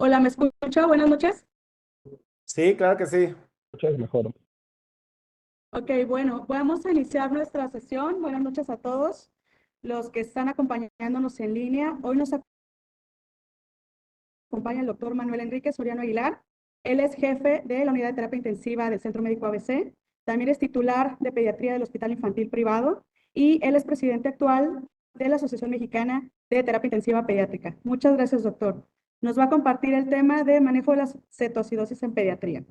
Hola, ¿me escucha? Buenas noches. Sí, claro que sí. Escuchas mejor. Ok, bueno, vamos a iniciar nuestra sesión. Buenas noches a todos los que están acompañándonos en línea. Hoy nos acompaña el doctor Manuel Enrique Soriano Aguilar. Él es jefe de la unidad de terapia intensiva del Centro Médico ABC. También es titular de pediatría del Hospital Infantil Privado y él es presidente actual de la Asociación Mexicana de Terapia Intensiva Pediátrica. Muchas gracias, doctor. Nos va a compartir el tema de manejo de la cetoacidosis en pediatría.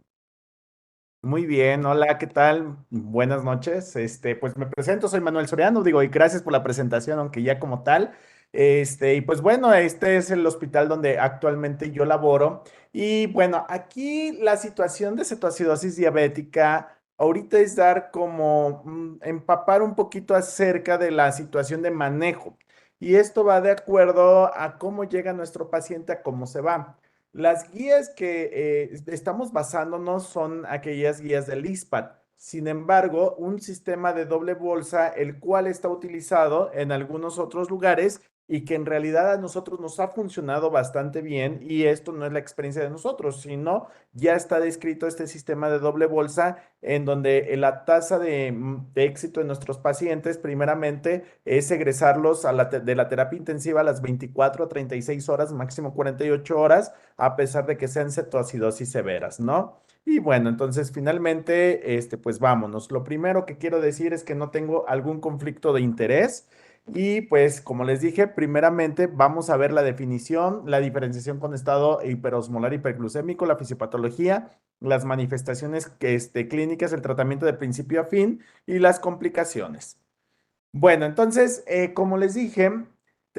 Muy bien, hola, ¿qué tal? Buenas noches. Pues me presento, soy Manuel Soriano, digo, y gracias por la presentación, aunque ya como tal. Y pues bueno, este es el hospital donde actualmente yo laboro. Y bueno, aquí la situación de cetoacidosis diabética ahorita es dar como empapar un poquito acerca de la situación de manejo. Y esto va de acuerdo a cómo llega nuestro paciente, a cómo se va. Las guías que estamos basándonos son aquellas guías del ISPAT. Sin embargo, un sistema de doble bolsa, el cual está utilizado en algunos otros lugares y que en realidad a nosotros nos ha funcionado bastante bien, y esto no es la experiencia de nosotros, sino ya está descrito este sistema de doble bolsa en donde la tasa de éxito de nuestros pacientes primeramente es egresarlos de la terapia intensiva a las 24 a 36 horas, máximo 48 horas, a pesar de que sean cetoacidosis severas, ¿no? Y bueno, entonces finalmente, pues vámonos. Lo primero que quiero decir es que no tengo algún conflicto de interés. Y pues, como les dije, primeramente vamos a ver la definición, la diferenciación con estado hiperosmolar hiperglucémico, la fisiopatología, las manifestaciones clínicas, el tratamiento de principio a fin y las complicaciones. Bueno, entonces, como les dije,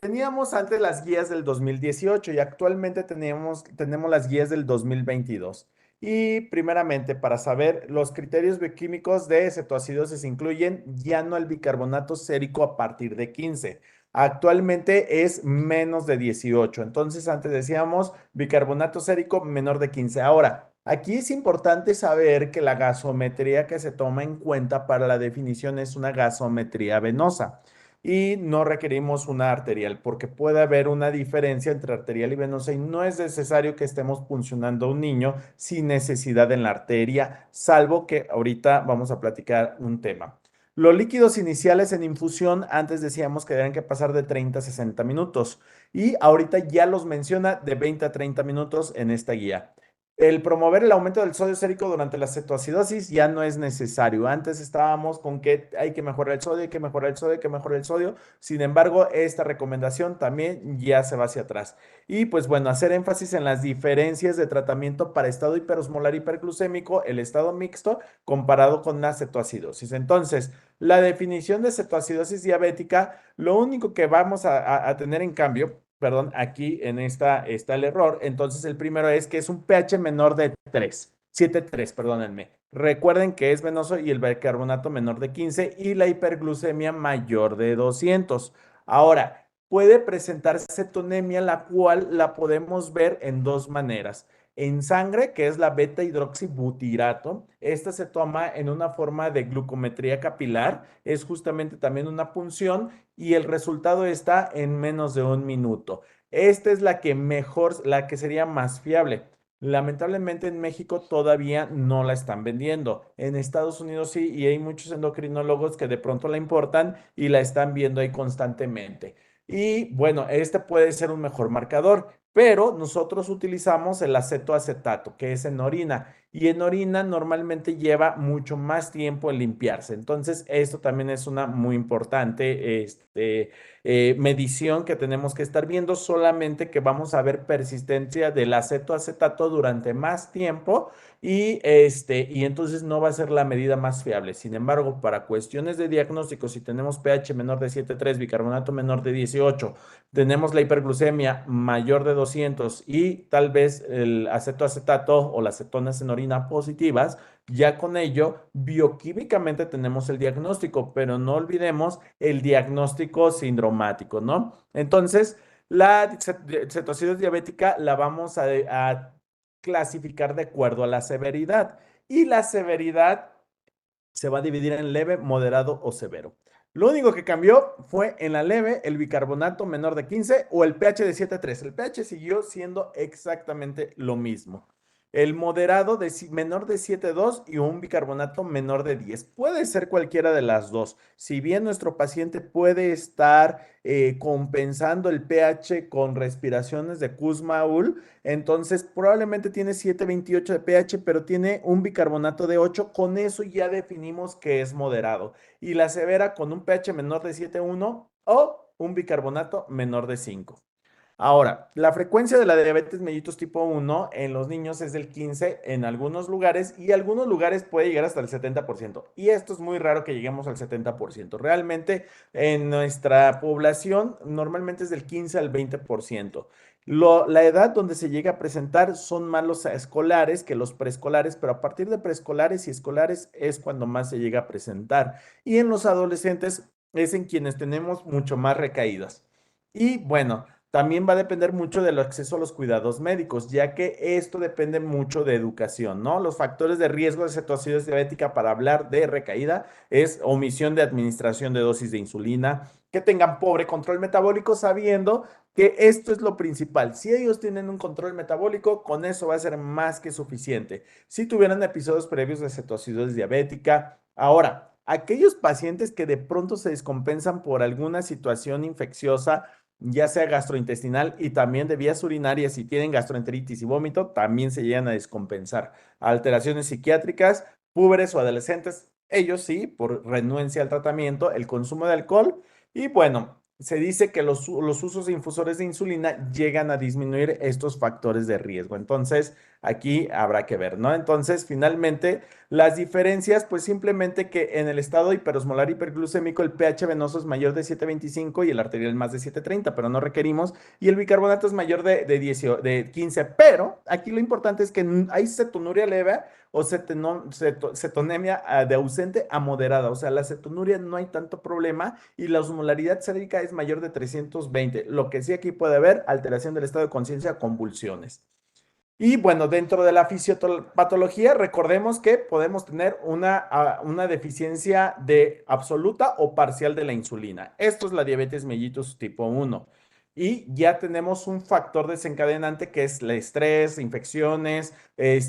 teníamos antes las guías del 2018 y actualmente tenemos las guías del 2022. Y primeramente, para saber, los criterios bioquímicos de cetoacidosis incluyen ya no el bicarbonato sérico a partir de 15. Actualmente es menos de 18. Entonces, antes decíamos bicarbonato sérico menor de 15. Ahora, aquí es importante saber que la gasometría que se toma en cuenta para la definición es una gasometría venosa y no requerimos una arterial, porque puede haber una diferencia entre arterial y venosa y no es necesario que estemos puncionando a un niño sin necesidad en la arteria, salvo que ahorita vamos a platicar un tema. Los líquidos iniciales en infusión, antes decíamos que deben que pasar de 30 a 60 minutos y ahorita ya los menciona de 20 a 30 minutos en esta guía. El promover el aumento del sodio sérico durante la cetoacidosis ya no es necesario. Antes estábamos con que hay que mejorar el sodio, hay que mejorar el sodio, hay que mejorar el sodio. Sin embargo, esta recomendación también ya se va hacia atrás. Y pues bueno, hacer énfasis en las diferencias de tratamiento para estado hiperosmolar hiperglucémico, el estado mixto, comparado con la cetoacidosis. Entonces, la definición de cetoacidosis diabética, lo único que vamos a tener en cambio, perdón, aquí en esta está el error. Entonces, el primero es que es un pH menor de 3, 7,3, perdónenme. Recuerden que es venoso y el bicarbonato menor de 15 y la hiperglucemia mayor de 200. Ahora, puede presentar cetonemia, la cual la podemos ver en dos maneras. En sangre, que es la beta hidroxibutirato, esta se toma en una forma de glucometría capilar, es justamente también una punción y el resultado está en menos de un minuto. Esta es la que mejor, la que sería más fiable. Lamentablemente en México todavía no la están vendiendo. En Estados Unidos sí, y hay muchos endocrinólogos que de pronto la importan y la están viendo ahí constantemente. Y bueno, este puede ser un mejor marcador, pero nosotros utilizamos el acetoacetato, que es en orina, y en orina normalmente lleva mucho más tiempo en limpiarse. Entonces, esto también es una muy importante medición que tenemos que estar viendo, solamente que vamos a ver persistencia del acetoacetato durante más tiempo y entonces no va a ser la medida más fiable. Sin embargo, para cuestiones de diagnóstico, si tenemos pH menor de 7,3, bicarbonato menor de 18, tenemos la hiperglucemia mayor de 200 y tal vez el acetoacetato o las cetonas en orina positivas, ya con ello bioquímicamente tenemos el diagnóstico, pero no olvidemos el diagnóstico sindromático, ¿no? Entonces, la cetoacidosis diabética la vamos a clasificar de acuerdo a la severidad y la severidad se va a dividir en leve, moderado o severo. Lo único que cambió fue en la leve el bicarbonato menor de 15 o el pH de 7,3. El pH siguió siendo exactamente lo mismo. El moderado de menor de 7,2 y un bicarbonato menor de 10. Puede ser cualquiera de las dos. Si bien nuestro paciente puede estar compensando el pH con respiraciones de Kussmaul, entonces probablemente tiene 7,28 de pH, pero tiene un bicarbonato de 8. Con eso ya definimos que es moderado. Y la severa con un pH menor de 7,1 o un bicarbonato menor de 5. Ahora, la frecuencia de la diabetes mellitus tipo 1 en los niños es del 15 en algunos lugares y algunos lugares puede llegar hasta el 70%. Y esto es muy raro que lleguemos al 70%. Realmente en nuestra población normalmente es del 15 al 20%. La edad donde se llega a presentar son más los escolares que los preescolares, pero a partir de preescolares y escolares es cuando más se llega a presentar. Y en los adolescentes es en quienes tenemos mucho más recaídas. Y bueno, también va a depender mucho del acceso a los cuidados médicos, ya que esto depende mucho de educación, ¿no? Los factores de riesgo de cetoacidosis diabética para hablar de recaída es omisión de administración de dosis de insulina, que tengan pobre control metabólico, sabiendo que esto es lo principal. Si ellos tienen un control metabólico, con eso va a ser más que suficiente. Si tuvieran episodios previos de cetoacidosis diabética, ahora, aquellos pacientes que de pronto se descompensan por alguna situación infecciosa, ya sea gastrointestinal y también de vías urinarias, si tienen gastroenteritis y vómito, también se llegan a descompensar. Alteraciones psiquiátricas, púberes o adolescentes, ellos sí, por renuencia al tratamiento, el consumo de alcohol y bueno, se dice que los usos de infusores de insulina llegan a disminuir estos factores de riesgo. Entonces, aquí habrá que ver, ¿no? Entonces, finalmente, las diferencias, pues simplemente que en el estado hiperosmolar hiperglucémico el pH venoso es mayor de 7,25 y el arterial más de 7,30, pero no requerimos, y el bicarbonato es mayor de 15, pero aquí lo importante es que hay cetonuria leve o cetonemia de ausente a moderada, o sea, la cetonuria no hay tanto problema y la osmolaridad sérica es mayor de 320, lo que sí aquí puede haber alteración del estado de conciencia, convulsiones. Y bueno, dentro de la fisiopatología, recordemos que podemos tener una deficiencia de absoluta o parcial de la insulina. Esto es la diabetes mellitus tipo 1. Y ya tenemos un factor desencadenante que es el estrés, infecciones,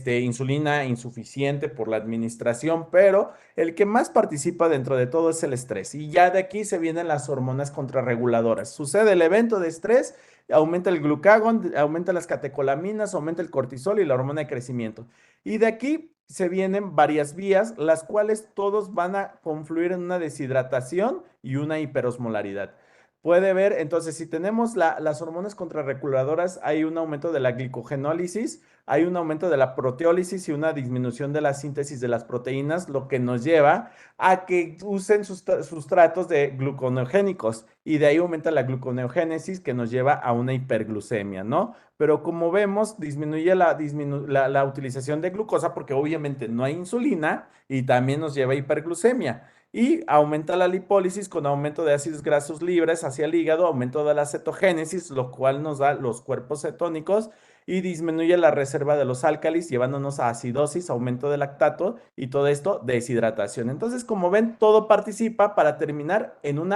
insulina insuficiente por la administración, pero el que más participa dentro de todo es el estrés. Y ya de aquí se vienen las hormonas contrarreguladoras. Sucede el evento de estrés, aumenta el glucagón, aumenta las catecolaminas, aumenta el cortisol y la hormona de crecimiento. Y de aquí se vienen varias vías, las cuales todos van a confluir en una deshidratación y una hiperosmolaridad. Puede ver, entonces, si tenemos las hormonas contrarreguladoras, hay un aumento de la glicogenólisis, hay un aumento de la proteólisis y una disminución de la síntesis de las proteínas, lo que nos lleva a que usen sustratos de gluconeogénicos y de ahí aumenta la gluconeogénesis que nos lleva a una hiperglucemia, ¿no? Pero como vemos, disminuye la utilización de glucosa porque obviamente no hay insulina y también nos lleva a hiperglucemia. Y aumenta la lipólisis con aumento de ácidos grasos libres hacia el hígado, aumento de la cetogénesis, lo cual nos da los cuerpos cetónicos y disminuye la reserva de los álcalis, llevándonos a acidosis, aumento de lactato y todo esto deshidratación. Entonces, como ven, todo participa para terminar en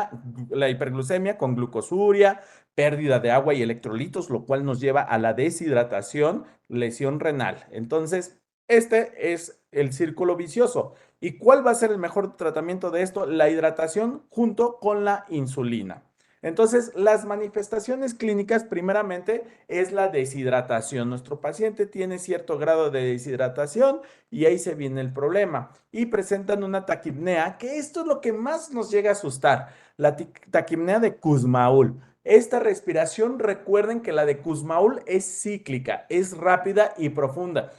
la hiperglucemia con glucosuria, pérdida de agua y electrolitos, lo cual nos lleva a la deshidratación, lesión renal. Entonces, este es el círculo vicioso. ¿Y cuál va a ser el mejor tratamiento de esto? La hidratación junto con la insulina. Entonces, las manifestaciones clínicas, primeramente, es la deshidratación. Nuestro paciente tiene cierto grado de deshidratación y ahí se viene el problema. Y presentan una taquipnea, que esto es lo que más nos llega a asustar, la taquipnea de Kussmaul. Esta respiración, recuerden que la de Kussmaul es cíclica, es rápida y profunda,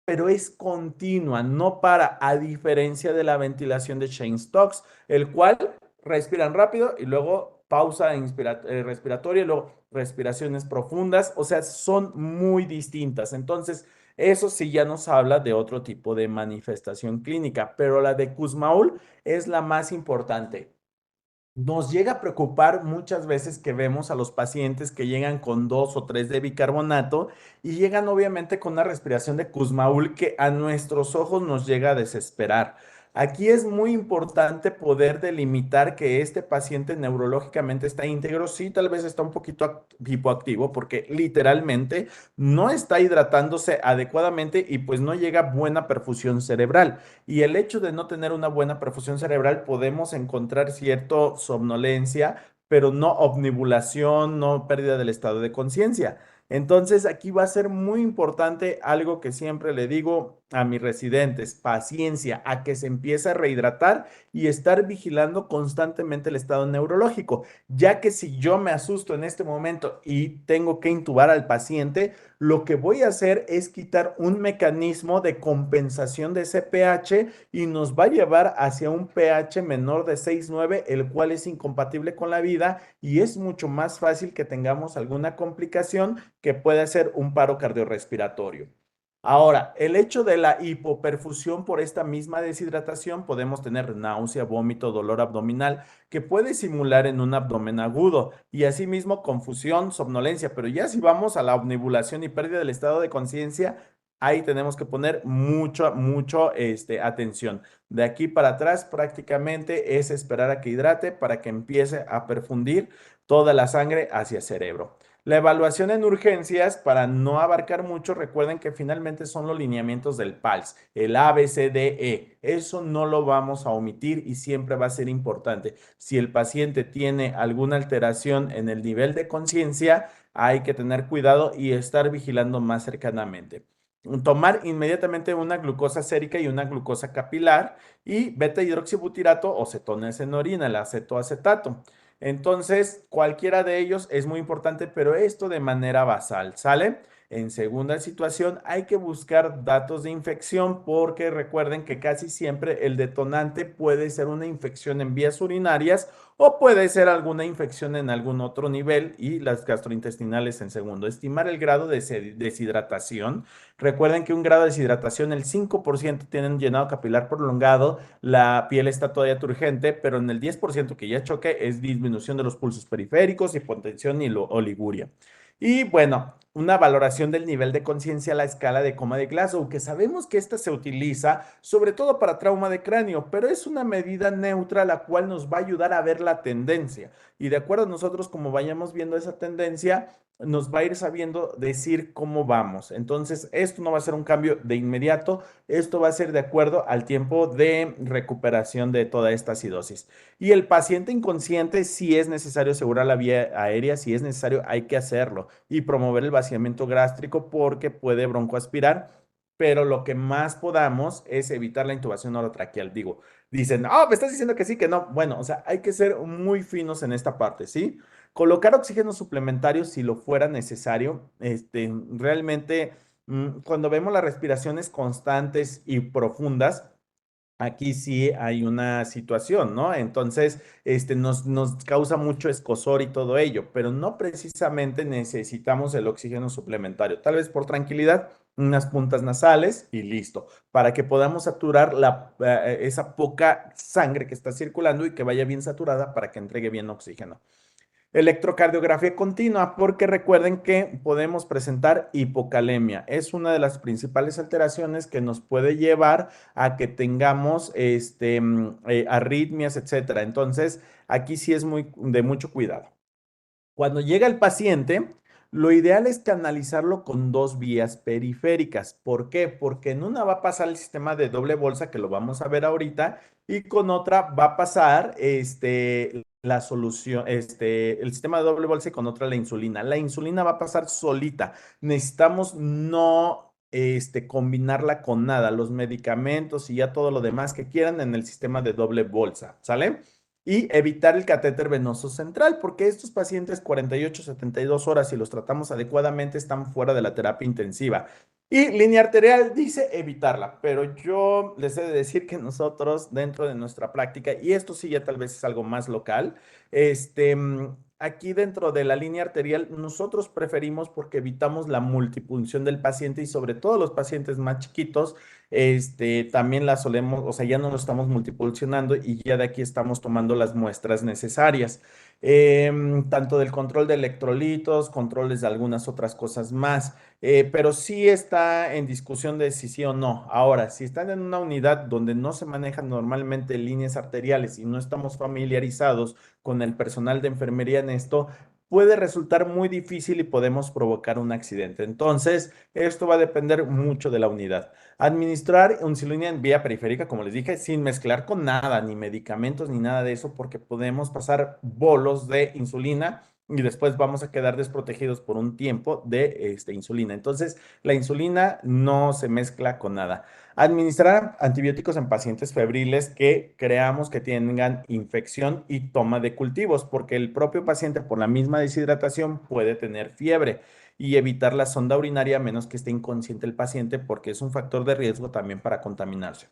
pero es continua, no para, a diferencia de la ventilación de Cheyne-Stokes, el cual respiran rápido y luego pausa respiratoria y luego respiraciones profundas, o sea, son muy distintas. Entonces, eso sí ya nos habla de otro tipo de manifestación clínica, pero la de Kussmaul es la más importante. Nos llega a preocupar muchas veces que vemos a los pacientes que llegan con 2 o 3 de bicarbonato y llegan obviamente con una respiración de Kussmaul que a nuestros ojos nos llega a desesperar. Aquí es muy importante poder delimitar que este paciente neurológicamente está íntegro, sí, tal vez está un poquito hipoactivo porque literalmente no está hidratándose adecuadamente y pues no llega buena perfusión cerebral. Y el hecho de no tener una buena perfusión cerebral podemos encontrar cierta somnolencia, pero no obnubulación, no pérdida del estado de conciencia. Entonces, aquí va a ser muy importante algo que siempre le digo a mis residentes: paciencia, a que se empiece a rehidratar y estar vigilando constantemente el estado neurológico, ya que si yo me asusto en este momento y tengo que intubar al paciente, lo que voy a hacer es quitar un mecanismo de compensación de ese pH y nos va a llevar hacia un pH menor de 6,9, el cual es incompatible con la vida y es mucho más fácil que tengamos alguna complicación que puede ser un paro cardiorrespiratorio. Ahora, el hecho de la hipoperfusión por esta misma deshidratación, podemos tener náusea, vómito, dolor abdominal, que puede simular en un abdomen agudo y asimismo confusión, somnolencia, pero ya si vamos a la omnibulación y pérdida del estado de conciencia, ahí tenemos que poner mucho atención. De aquí para atrás prácticamente es esperar a que hidrate para que empiece a perfundir toda la sangre hacia el cerebro. La evaluación en urgencias, para no abarcar mucho, recuerden que finalmente son los lineamientos del PALS, el A, B, C, D, E. Eso no lo vamos a omitir y siempre va a ser importante. Si el paciente tiene alguna alteración en el nivel de conciencia, hay que tener cuidado y estar vigilando más cercanamente. Tomar inmediatamente una glucosa sérica y una glucosa capilar y beta hidroxibutirato o cetonas en orina, el acetoacetato. Entonces, cualquiera de ellos es muy importante, pero esto de manera basal, ¿sale? En segunda situación, hay que buscar datos de infección porque recuerden que casi siempre el detonante puede ser una infección en vías urinarias o puede ser alguna infección en algún otro nivel y las gastrointestinales en segundo. Estimar el grado de deshidratación. Recuerden que un grado de deshidratación, el 5% tienen llenado capilar prolongado, la piel está todavía turgente, pero en el 10% que ya choque es disminución de los pulsos periféricos, hipotensión y oliguria. Y bueno, una valoración del nivel de conciencia a la escala de coma de Glasgow, que sabemos que esta se utiliza sobre todo para trauma de cráneo, pero es una medida neutra la cual nos va a ayudar a ver la tendencia. Y de acuerdo a nosotros, como vayamos viendo esa tendencia, nos va a ir sabiendo decir cómo vamos. Entonces, esto no va a ser un cambio de inmediato, esto va a ser de acuerdo al tiempo de recuperación de toda esta acidosis. Y el paciente inconsciente, si es necesario asegurar la vía aérea, si es necesario, hay que hacerlo y promover el vaciamiento gástrico porque puede broncoaspirar, pero lo que más podamos es evitar la intubación orotraqueal. Digo, dicen, oh, me estás diciendo que sí, que no. Bueno, o sea, hay que ser muy finos en esta parte, ¿sí? Colocar oxígeno suplementario si lo fuera necesario. Realmente, cuando vemos las respiraciones constantes y profundas, aquí sí hay una situación, ¿no? Entonces, nos causa mucho escozor y todo ello, pero no precisamente necesitamos el oxígeno suplementario. Tal vez por tranquilidad, unas puntas nasales y listo, para que podamos saturar esa poca sangre que está circulando y que vaya bien saturada para que entregue bien oxígeno. Electrocardiografía continua, porque recuerden que podemos presentar hipocalemia. Es una de las principales alteraciones que nos puede llevar a que tengamos arritmias, etcétera. Entonces, aquí sí es de mucho cuidado. Cuando llega el paciente, lo ideal es canalizarlo con dos vías periféricas. ¿Por qué? Porque en una va a pasar el sistema de doble bolsa, que lo vamos a ver ahorita, y con otra va a pasar la solución, el sistema de doble bolsa y con otra la insulina. La insulina va a pasar solita. Necesitamos no combinarla con nada, los medicamentos y ya todo lo demás que quieran en el sistema de doble bolsa, ¿sale? Y evitar el catéter venoso central, porque estos pacientes 48, 72 horas, si los tratamos adecuadamente, están fuera de la terapia intensiva. Y línea arterial dice evitarla, pero yo les he de decir que nosotros dentro de nuestra práctica, y esto sí ya tal vez es algo más local, aquí dentro de la línea arterial nosotros preferimos porque evitamos la multipunción del paciente y sobre todo los pacientes más chiquitos, también la solemos, o sea, ya no lo estamos multipulsionando y ya de aquí estamos tomando las muestras necesarias. tanto del control de electrolitos, controles de algunas otras cosas más. Pero sí está en discusión de si sí o no. Ahora, si están en una unidad donde no se manejan normalmente líneas arteriales y no estamos familiarizados con el personal de enfermería en esto, puede resultar muy difícil y podemos provocar un accidente. Entonces, esto va a depender mucho de la unidad. Administrar insulina en vía periférica, como les dije, sin mezclar con nada, ni medicamentos, ni nada de eso, porque podemos pasar bolos de insulina y después vamos a quedar desprotegidos por un tiempo de insulina. Entonces, la insulina no se mezcla con nada. Administrar antibióticos en pacientes febriles que creamos que tengan infección y toma de cultivos, porque el propio paciente por la misma deshidratación puede tener fiebre y evitar la sonda urinaria a menos que esté inconsciente el paciente porque es un factor de riesgo también para contaminarse.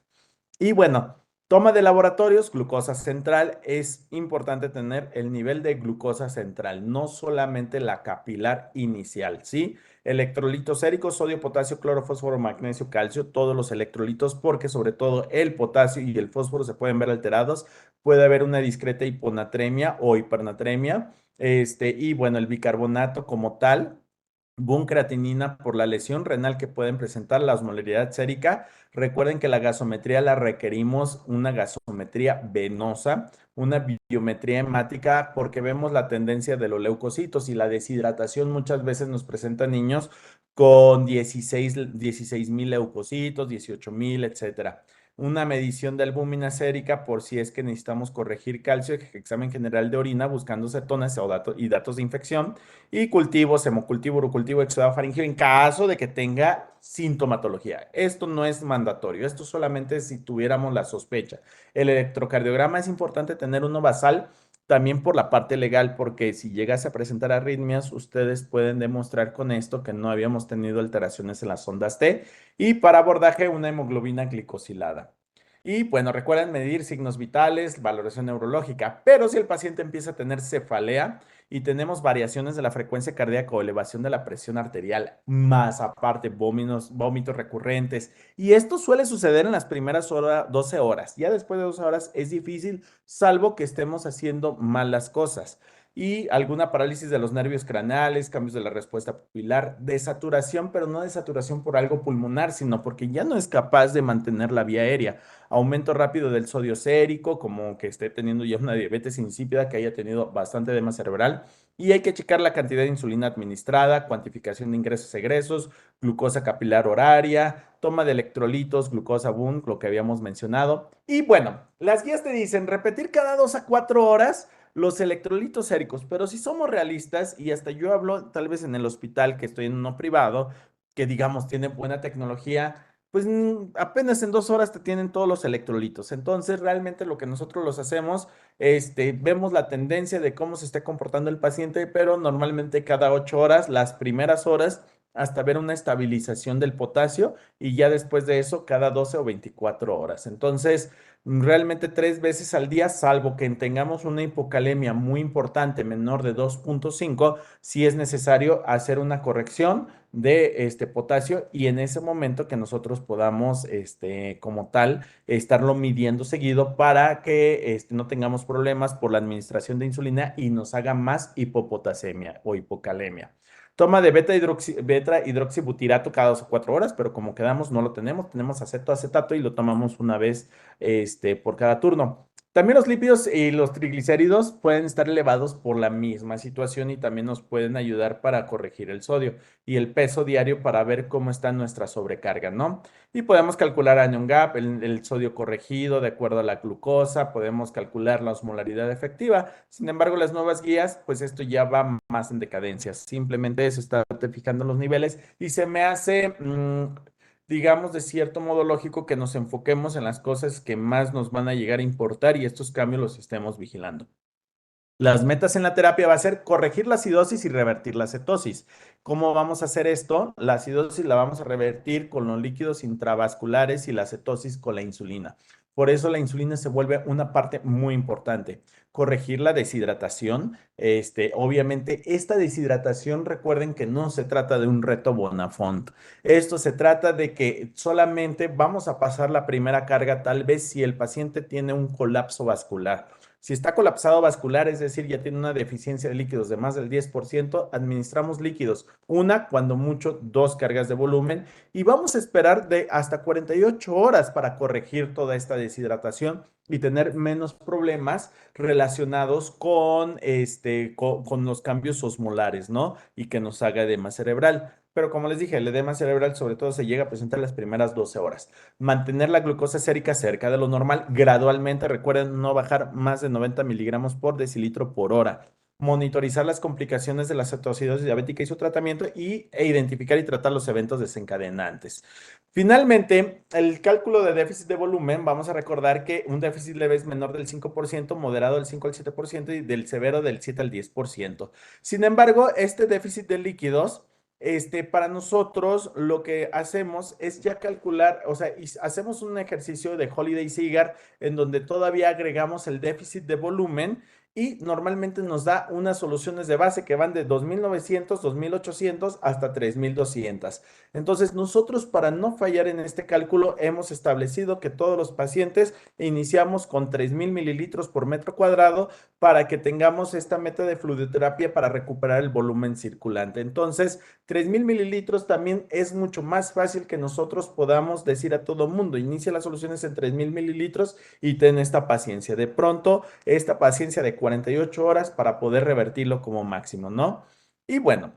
Y bueno, toma de laboratorios, glucosa central. Es importante tener el nivel de glucosa central, no solamente la capilar inicial, ¿sí? Electrolitos séricos, sodio, potasio, cloro, fósforo, magnesio, calcio, todos los electrolitos, porque sobre todo el potasio y el fósforo se pueden ver alterados. Puede haber una discreta hiponatremia o hipernatremia. Y bueno, el bicarbonato como tal creatinina por la lesión renal que pueden presentar la osmolaridad sérica. Recuerden que la gasometría la requerimos una gasometría venosa, una biometría hemática, porque vemos la tendencia de los leucocitos y la deshidratación muchas veces nos presenta niños con 16,000 leucocitos, 18,000, etcétera. Una medición de albúmina sérica por si es que necesitamos corregir calcio, examen general de orina buscando cetonas y datos de infección y cultivo, semocultivo, urocultivo, exudado faríngeo en caso de que tenga sintomatología. Esto no es mandatorio, esto solamente si tuviéramos la sospecha. El electrocardiograma es importante tener uno basal también por la parte legal, porque si llegase a presentar arritmias, ustedes pueden demostrar con esto que no habíamos tenido alteraciones en las ondas T y para abordaje una hemoglobina glicosilada. Y bueno, recuerden medir signos vitales, valoración neurológica, pero si el paciente empieza a tener cefalea, y tenemos variaciones de la frecuencia cardíaca o elevación de la presión arterial, más aparte vómitos recurrentes. Y esto suele suceder en las primeras 12 horas. Ya después de 12 horas es difícil, salvo que estemos haciendo mal las cosas. Y alguna parálisis de los nervios craneales, cambios de la respuesta pupilar, desaturación, pero no desaturación por algo pulmonar, sino porque ya no es capaz de mantener la vía aérea. Aumento rápido del sodio sérico, como que esté teniendo ya una diabetes insípida, que haya tenido bastante edema cerebral. Y hay que checar la cantidad de insulina administrada, cuantificación de ingresos-egresos, glucosa capilar horaria, toma de electrolitos, glucosa BUN, lo que habíamos mencionado. Y bueno, las guías te dicen repetir cada 2 a 4 horas los electrolitos séricos, pero si somos realistas, y hasta yo hablo tal vez en el hospital que estoy en uno privado, que digamos tiene buena tecnología, pues apenas en 2 horas te tienen todos los electrolitos. Entonces, realmente lo que nosotros los hacemos, vemos la tendencia de cómo se está comportando el paciente, pero normalmente cada 8 horas, las primeras horas, hasta ver una estabilización del potasio y ya después de eso, cada 12 o 24 horas. Entonces, realmente 3 veces al día, salvo que tengamos una hipocalemia muy importante, menor de 2,5, si es necesario hacer una corrección de este potasio y en ese momento que nosotros podamos, como tal, estarlo midiendo seguido para que no tengamos problemas por la administración de insulina y nos haga más hipopotasemia o hipocalemia. Toma de beta hidroxibutirato cada 2 o 4 horas, pero como quedamos, no lo tenemos. Tenemos acetato y lo tomamos una vez por cada turno. También los lípidos y los triglicéridos pueden estar elevados por la misma situación y también nos pueden ayudar para corregir el sodio y el peso diario para ver cómo está nuestra sobrecarga, ¿no? Y podemos calcular anion gap, el sodio corregido de acuerdo a la glucosa, podemos calcular la osmolaridad efectiva. Sin embargo, las nuevas guías, pues esto ya va más en decadencia. Simplemente es estarte fijando los niveles y se me hace digamos, de cierto modo lógico que nos enfoquemos en las cosas que más nos van a llegar a importar y estos cambios los estemos vigilando. Las metas en la terapia va a ser corregir la acidosis y revertir la cetosis. ¿Cómo vamos a hacer esto? La acidosis la vamos a revertir con los líquidos intravasculares y la cetosis con la insulina. Por eso la insulina se vuelve una parte muy importante. corregir la deshidratación. Obviamente, esta deshidratación, recuerden que no se trata de un reto Bonafont. Esto se trata de que solamente vamos a pasar la primera carga, tal vez si el paciente tiene un colapso vascular. Si está colapsado vascular, es decir, ya tiene una deficiencia de líquidos de más del 10%, administramos líquidos, una, cuando mucho, dos cargas de volumen, y vamos a esperar de hasta 48 horas para corregir toda esta deshidratación y tener menos problemas relacionados con los cambios osmolares, ¿no? Y que nos haga edema cerebral. Pero como les dije, el edema cerebral sobre todo se llega a presentar las primeras 12 horas. Mantener la glucosa sérica cerca de lo normal gradualmente. Recuerden no bajar más de 90 miligramos por decilitro por hora. Monitorizar las complicaciones de la cetoacidosis diabética y su tratamiento e identificar y tratar los eventos desencadenantes. Finalmente, el cálculo de déficit de volumen, vamos a recordar que un déficit leve es menor del 5%, moderado del 5 al 7% y del severo del 7 al 10%. Sin embargo, este déficit de líquidos, para nosotros lo que hacemos es ya calcular, o sea, hacemos un ejercicio de Holiday Cigar en donde todavía agregamos el déficit de volumen y normalmente nos da unas soluciones de base que van de 2.900, 2.800 hasta 3.200. Entonces, nosotros para no fallar en este cálculo hemos establecido que todos los pacientes iniciamos con 3.000 mililitros por metro cuadrado para que tengamos esta meta de fluidoterapia para recuperar el volumen circulante. Entonces, 3.000 mililitros también es mucho más fácil que nosotros podamos decir a todo mundo, inicia las soluciones en 3.000 mililitros y ten esta paciencia. De pronto, esta paciencia de 48 horas para poder revertirlo como máximo, ¿no? Y bueno,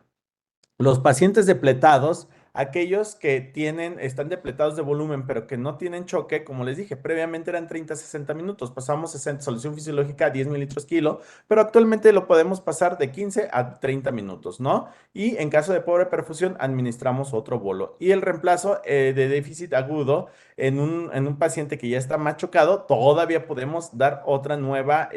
los pacientes depletados, aquellos que están depletados de volumen, pero que no tienen choque, como les dije, previamente eran 30 a 60 minutos, pasamos 60, solución fisiológica a 10 mililitros kilo, pero actualmente lo podemos pasar de 15 a 30 minutos, ¿no? Y en caso de pobre perfusión, administramos otro bolo. Y el reemplazo de déficit agudo en un paciente que ya está más chocado, todavía podemos dar otra nueva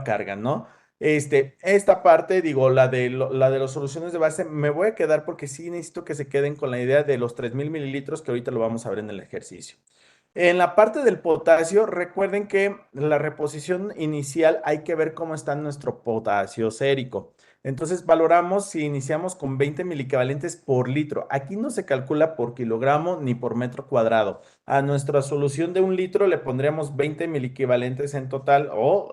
carga, ¿no? Esta parte, digo, la de las soluciones de base, me voy a quedar porque sí necesito que se queden con la idea de los 3.000 mililitros que ahorita lo vamos a ver en el ejercicio. En la parte del potasio, recuerden que la reposición inicial hay que ver cómo está nuestro potasio sérico. Entonces valoramos si iniciamos con 20 miliquivalentes por litro. Aquí no se calcula por kilogramo ni por metro cuadrado. A nuestra solución de un litro le pondríamos 20 miliquivalentes en total o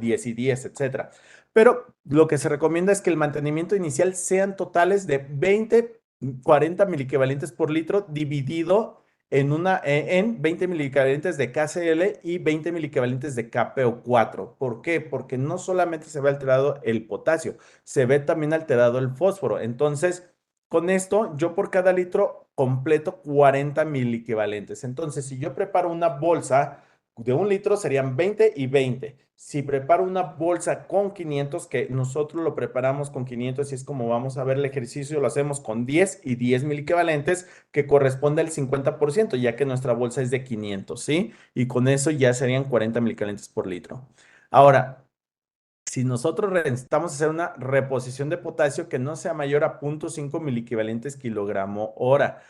10 y 10, etcétera. Pero lo que se recomienda es que el mantenimiento inicial sean totales de 20, 40 miliquivalentes por litro dividido en 20 miliquivalentes de KCl y 20 miliquivalentes de KPO4. ¿Por qué? Porque no solamente se ve alterado el potasio, se ve también alterado el fósforo. Entonces, con esto, yo por cada litro completo 40 miliquivalentes. Entonces, si yo preparo una bolsa de un litro, serían 20 y 20. Si preparo una bolsa con 500, que nosotros lo preparamos con 500 y es como vamos a ver el ejercicio, lo hacemos con 10 y 10 miliquivalentes, que corresponde al 50%, ya que nuestra bolsa es de 500, ¿sí? Y con eso ya serían 40 miliquivalentes por litro. Ahora, si nosotros necesitamos hacer una reposición de potasio que no sea mayor a 0.5 miliquivalentes kilogramo hora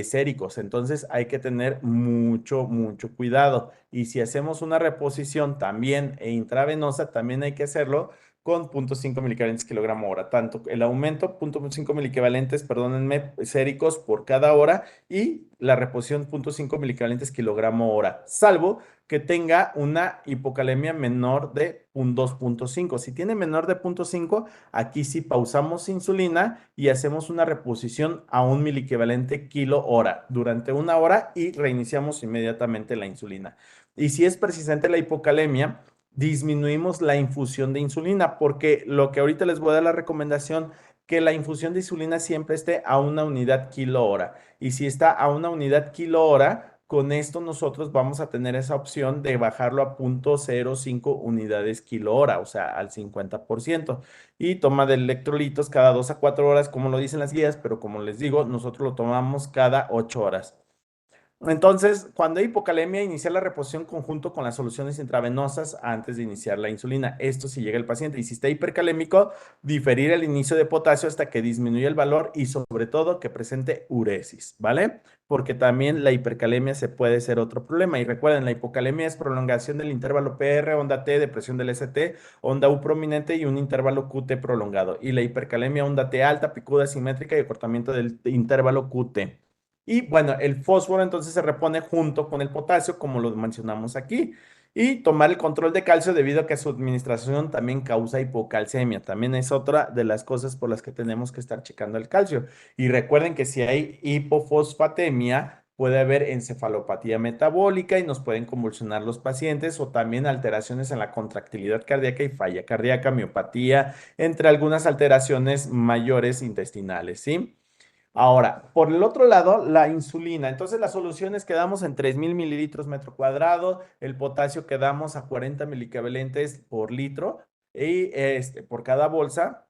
séricos, entonces hay que tener mucho, mucho cuidado. Y si hacemos una reposición también intravenosa, también hay que hacerlo con 0.5 miliquivalentes kilogramo hora. Tanto el aumento, 0.5 miliquivalentes, perdónenme, séricos por cada hora y la reposición 0.5 miliquivalentes kilogramo hora, salvo que tenga una hipocalemia menor de 2.5. Si tiene menor de 0.5, aquí sí pausamos insulina y hacemos una reposición a un miliequivalente kilo hora durante una hora y reiniciamos inmediatamente la insulina. Y si es persistente la hipocalemia, disminuimos la infusión de insulina, porque lo que ahorita les voy a dar la recomendación, que la infusión de insulina siempre esté a una unidad kilo hora. Y si está a una unidad kilo hora, con esto nosotros vamos a tener esa opción de bajarlo a 0.05 unidades kilo hora, o sea, al 50%. Y toma de electrolitos cada 2 a 4 horas, como lo dicen las guías, pero como les digo, nosotros lo tomamos cada 8 horas. Entonces, cuando hay hipocalemia, iniciar la reposición conjunto con las soluciones intravenosas antes de iniciar la insulina. Esto si llega el paciente. Y si está hipercalémico, diferir el inicio de potasio hasta que disminuya el valor y sobre todo que presente uresis, ¿vale? Porque también la hipercalemia se puede ser otro problema. Y recuerden, la hipocalemia es prolongación del intervalo PR, onda T, depresión del ST, onda U prominente y un intervalo QT prolongado. Y la hipercalemia, onda T alta, picuda, simétrica y acortamiento del intervalo QT. Y bueno, el fósforo entonces se repone junto con el potasio, como lo mencionamos aquí. Y tomar el control de calcio debido a que su administración también causa hipocalcemia. También es otra de las cosas por las que tenemos que estar checando el calcio. Y recuerden que si hay hipofosfatemia, puede haber encefalopatía metabólica y nos pueden convulsionar los pacientes o también alteraciones en la contractilidad cardíaca y falla cardíaca, miopatía, entre algunas alteraciones mayores intestinales, ¿sí? Ahora, por el otro lado, la insulina. Entonces, las soluciones quedamos en 3000 mililitros metro cuadrado, el potasio quedamos a 40 milicovalentes por litro y por cada bolsa.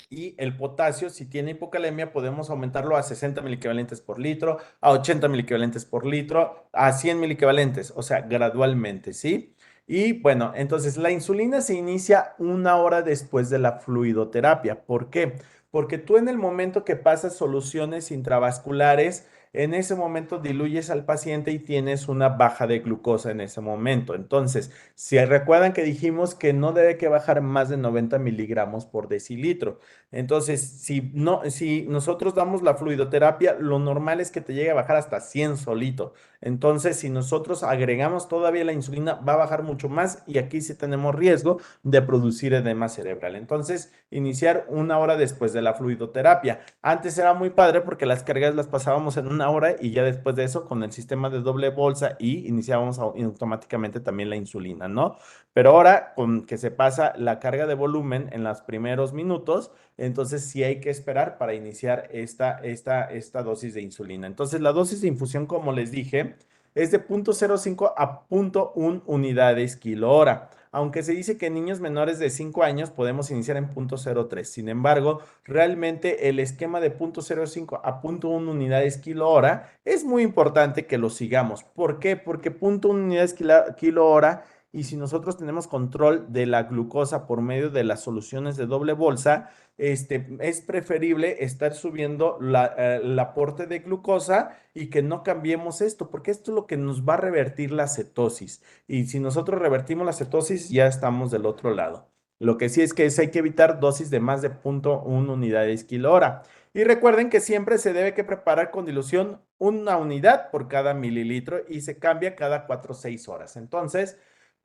Y el potasio, si tiene hipocalemia, podemos aumentarlo a 60 milicovalentes por litro, a 80 milicovalentes por litro, a 100 milicovalentes, o sea, gradualmente, ¿sí? Y bueno, entonces la insulina se inicia una hora después de la fluidoterapia. ¿Por qué? Porque tú en el momento que pasas soluciones intravasculares, en ese momento diluyes al paciente y tienes una baja de glucosa en ese momento. Entonces, si recuerdan que dijimos que no debe que bajar más de 90 miligramos por decilitro. Entonces, si no, si nosotros damos la fluidoterapia, lo normal es que te llegue a bajar hasta 100 solito. Entonces, si nosotros agregamos todavía la insulina, va a bajar mucho más y aquí sí tenemos riesgo de producir edema cerebral. Entonces, iniciar una hora después de la fluidoterapia. Antes era muy padre porque las cargas las pasábamos en una hora y ya después de eso, con el sistema de doble bolsa y iniciábamos automáticamente también la insulina, ¿no? Pero ahora, con que se pasa la carga de volumen en los primeros minutos, entonces sí hay que esperar para iniciar esta dosis de insulina. Entonces la dosis de infusión, como les dije, es de 0.05 a 0.1 unidades kilo hora. Aunque se dice que en niños menores de 5 años podemos iniciar en 0.03. Sin embargo, realmente el esquema de 0.05 a 0.1 unidades kilo hora es muy importante que lo sigamos. ¿Por qué? Porque 0.1 unidades kilo hora y si nosotros tenemos control de la glucosa por medio de las soluciones de doble bolsa, es preferible estar subiendo el aporte de glucosa y que no cambiemos esto, porque esto es lo que nos va a revertir la cetosis. Y si nosotros revertimos la cetosis, ya estamos del otro lado. Lo que sí es que hay que evitar dosis de más de 0.1 unidades kilo hora. Y recuerden que siempre se debe que preparar con dilución una unidad por cada mililitro y se cambia cada 4 o 6 horas. Entonces,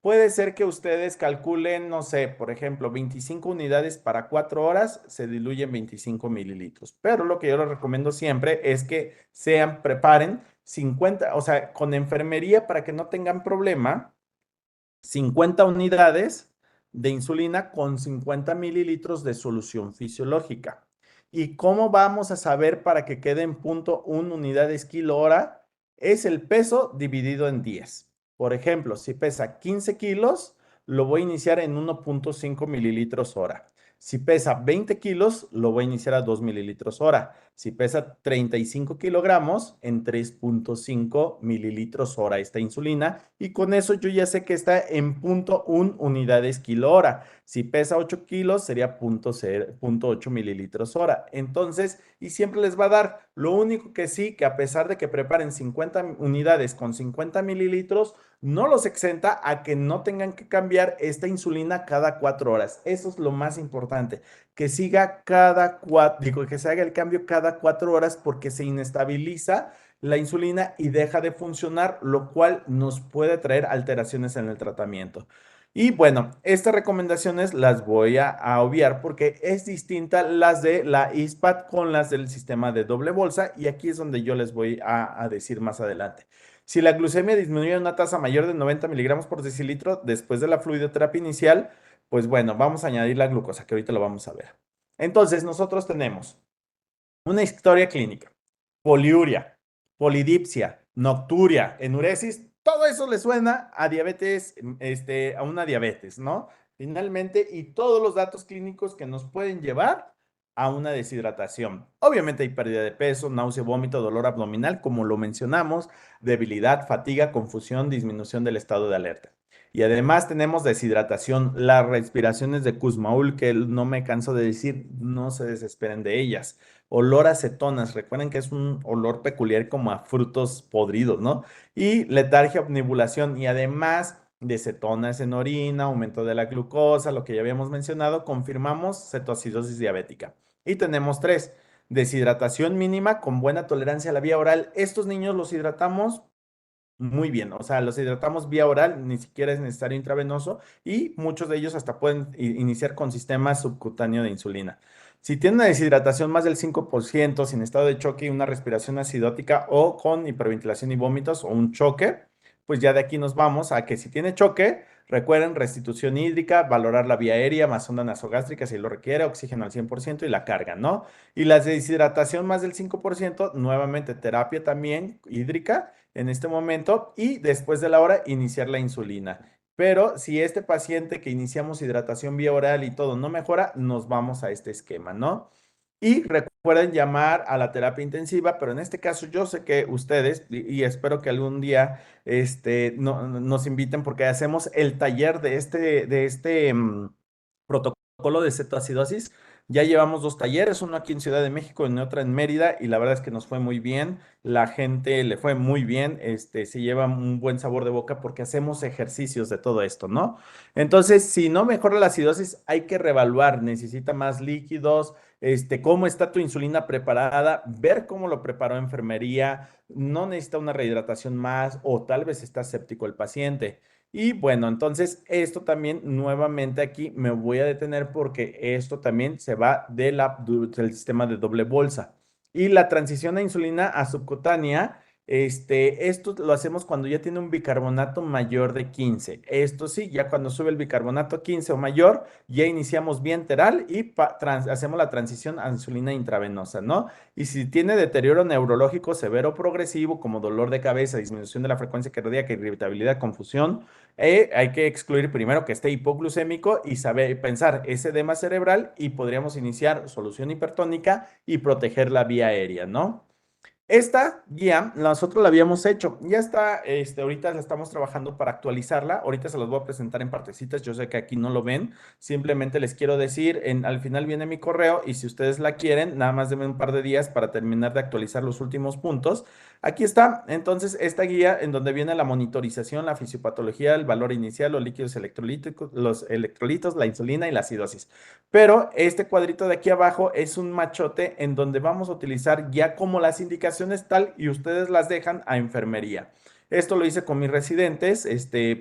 puede ser que ustedes calculen, no sé, por ejemplo, 25 unidades para 4 horas, se diluyen 25 mililitros. Pero lo que yo les recomiendo siempre es que preparen 50, o sea, con enfermería para que no tengan problema, 50 unidades de insulina con 50 mililitros de solución fisiológica. ¿Y cómo vamos a saber para que quede en 0.1 unidades kilo hora? Es el peso dividido en 10. Por ejemplo, si pesa 15 kilos, lo voy a iniciar en 1.5 mililitros hora. Si pesa 20 kilos, lo voy a iniciar a 2 mililitros hora. Si pesa 35 kilogramos, en 3.5 mililitros hora esta insulina. Y con eso yo ya sé que está en 0.1 unidades kilo hora. Si pesa 8 kilos, sería 0.8 mililitros hora. Entonces, y siempre les va a dar. Lo único que sí, que a pesar de que preparen 50 unidades con 50 mililitros, no los exenta a que no tengan que cambiar esta insulina cada 4 horas. Eso es lo más importante, que siga que se haga el cambio cada 4 horas porque se inestabiliza la insulina y deja de funcionar, lo cual nos puede traer alteraciones en el tratamiento. Y bueno, estas recomendaciones las voy a obviar porque es distinta las de la ISPAT con las del sistema de doble bolsa y aquí es donde yo les voy a decir más adelante. Si la glucemia disminuye a una tasa mayor de 90 miligramos por decilitro después de la fluidoterapia inicial, pues bueno, vamos a añadir la glucosa, que ahorita lo vamos a ver. Entonces, nosotros tenemos una historia clínica, poliuria, polidipsia, nocturia, enuresis, todo eso le suena a diabetes, a una diabetes, ¿no? Finalmente, y todos los datos clínicos que nos pueden llevar a una deshidratación. Obviamente hay pérdida de peso, náusea, vómito, dolor abdominal, como lo mencionamos, debilidad, fatiga, confusión, disminución del estado de alerta. Y además tenemos deshidratación, las respiraciones de Kussmaul, que no me canso de decir, no se desesperen de ellas. Olor a cetonas, recuerden que es un olor peculiar como a frutos podridos, ¿no? Y letargia, omnibulación y además de cetonas en orina, aumento de la glucosa, lo que ya habíamos mencionado, confirmamos cetoacidosis diabética. Y tenemos tres, deshidratación mínima con buena tolerancia a la vía oral. Estos niños los hidratamos muy bien, o sea, los hidratamos vía oral, ni siquiera es necesario intravenoso y muchos de ellos hasta pueden iniciar con sistema subcutáneo de insulina. Si tienen una deshidratación más del 5%, sin estado de choque y una respiración acidótica o con hiperventilación y vómitos o un choque, pues ya de aquí nos vamos a que si tiene choque, recuerden restitución hídrica, valorar la vía aérea, más sonda nasogástrica si lo requiere, oxígeno al 100% y la carga, ¿no? Y la deshidratación más del 5%, nuevamente terapia también hídrica en este momento y después de la hora iniciar la insulina. Pero si este paciente que iniciamos hidratación vía oral y todo no mejora, nos vamos a este esquema, ¿no? Y recuerden llamar a la terapia intensiva, pero en este caso yo sé que ustedes, y espero que algún día nos inviten porque hacemos el taller de este protocolo de cetoacidosis. Ya llevamos dos talleres, uno aquí en Ciudad de México y otro en Mérida, y la verdad es que nos fue muy bien. La gente le fue muy bien, se lleva un buen sabor de boca porque hacemos ejercicios de todo esto, ¿no? Entonces, si no mejora la acidosis, hay que reevaluar, necesita más líquidos, cómo está tu insulina preparada, ver cómo lo preparó enfermería, no necesita una rehidratación más o tal vez está séptico el paciente. Y bueno, entonces esto también nuevamente aquí me voy a detener porque esto también se va del sistema de doble bolsa. Y la transición a insulina a subcutánea, esto lo hacemos cuando ya tiene un bicarbonato mayor de 15. Esto sí, ya cuando sube el bicarbonato 15 o mayor, ya iniciamos vía enteral y hacemos la transición a insulina intravenosa, ¿no? Y si tiene deterioro neurológico severo o progresivo, como dolor de cabeza, disminución de la frecuencia cardíaca, irritabilidad, confusión, hay que excluir primero que esté hipoglucémico y saber pensar ese edema cerebral y podríamos iniciar solución hipertónica y proteger la vía aérea, ¿no? Esta guía nosotros la habíamos hecho, ya está, ahorita la estamos trabajando para actualizarla, ahorita se las voy a presentar en partecitas, yo sé que aquí no lo ven, simplemente les quiero decir, al final viene mi correo y si ustedes la quieren, nada más denme un par de días para terminar de actualizar los últimos puntos. Aquí está, entonces, esta guía en donde viene la monitorización, la fisiopatología, el valor inicial, los líquidos electrolíticos, los electrolitos, la insulina y la acidosis. Pero este cuadrito de aquí abajo es un machote en donde vamos a utilizar ya como las indicaciones tal y ustedes las dejan a enfermería. Esto lo hice con mis residentes,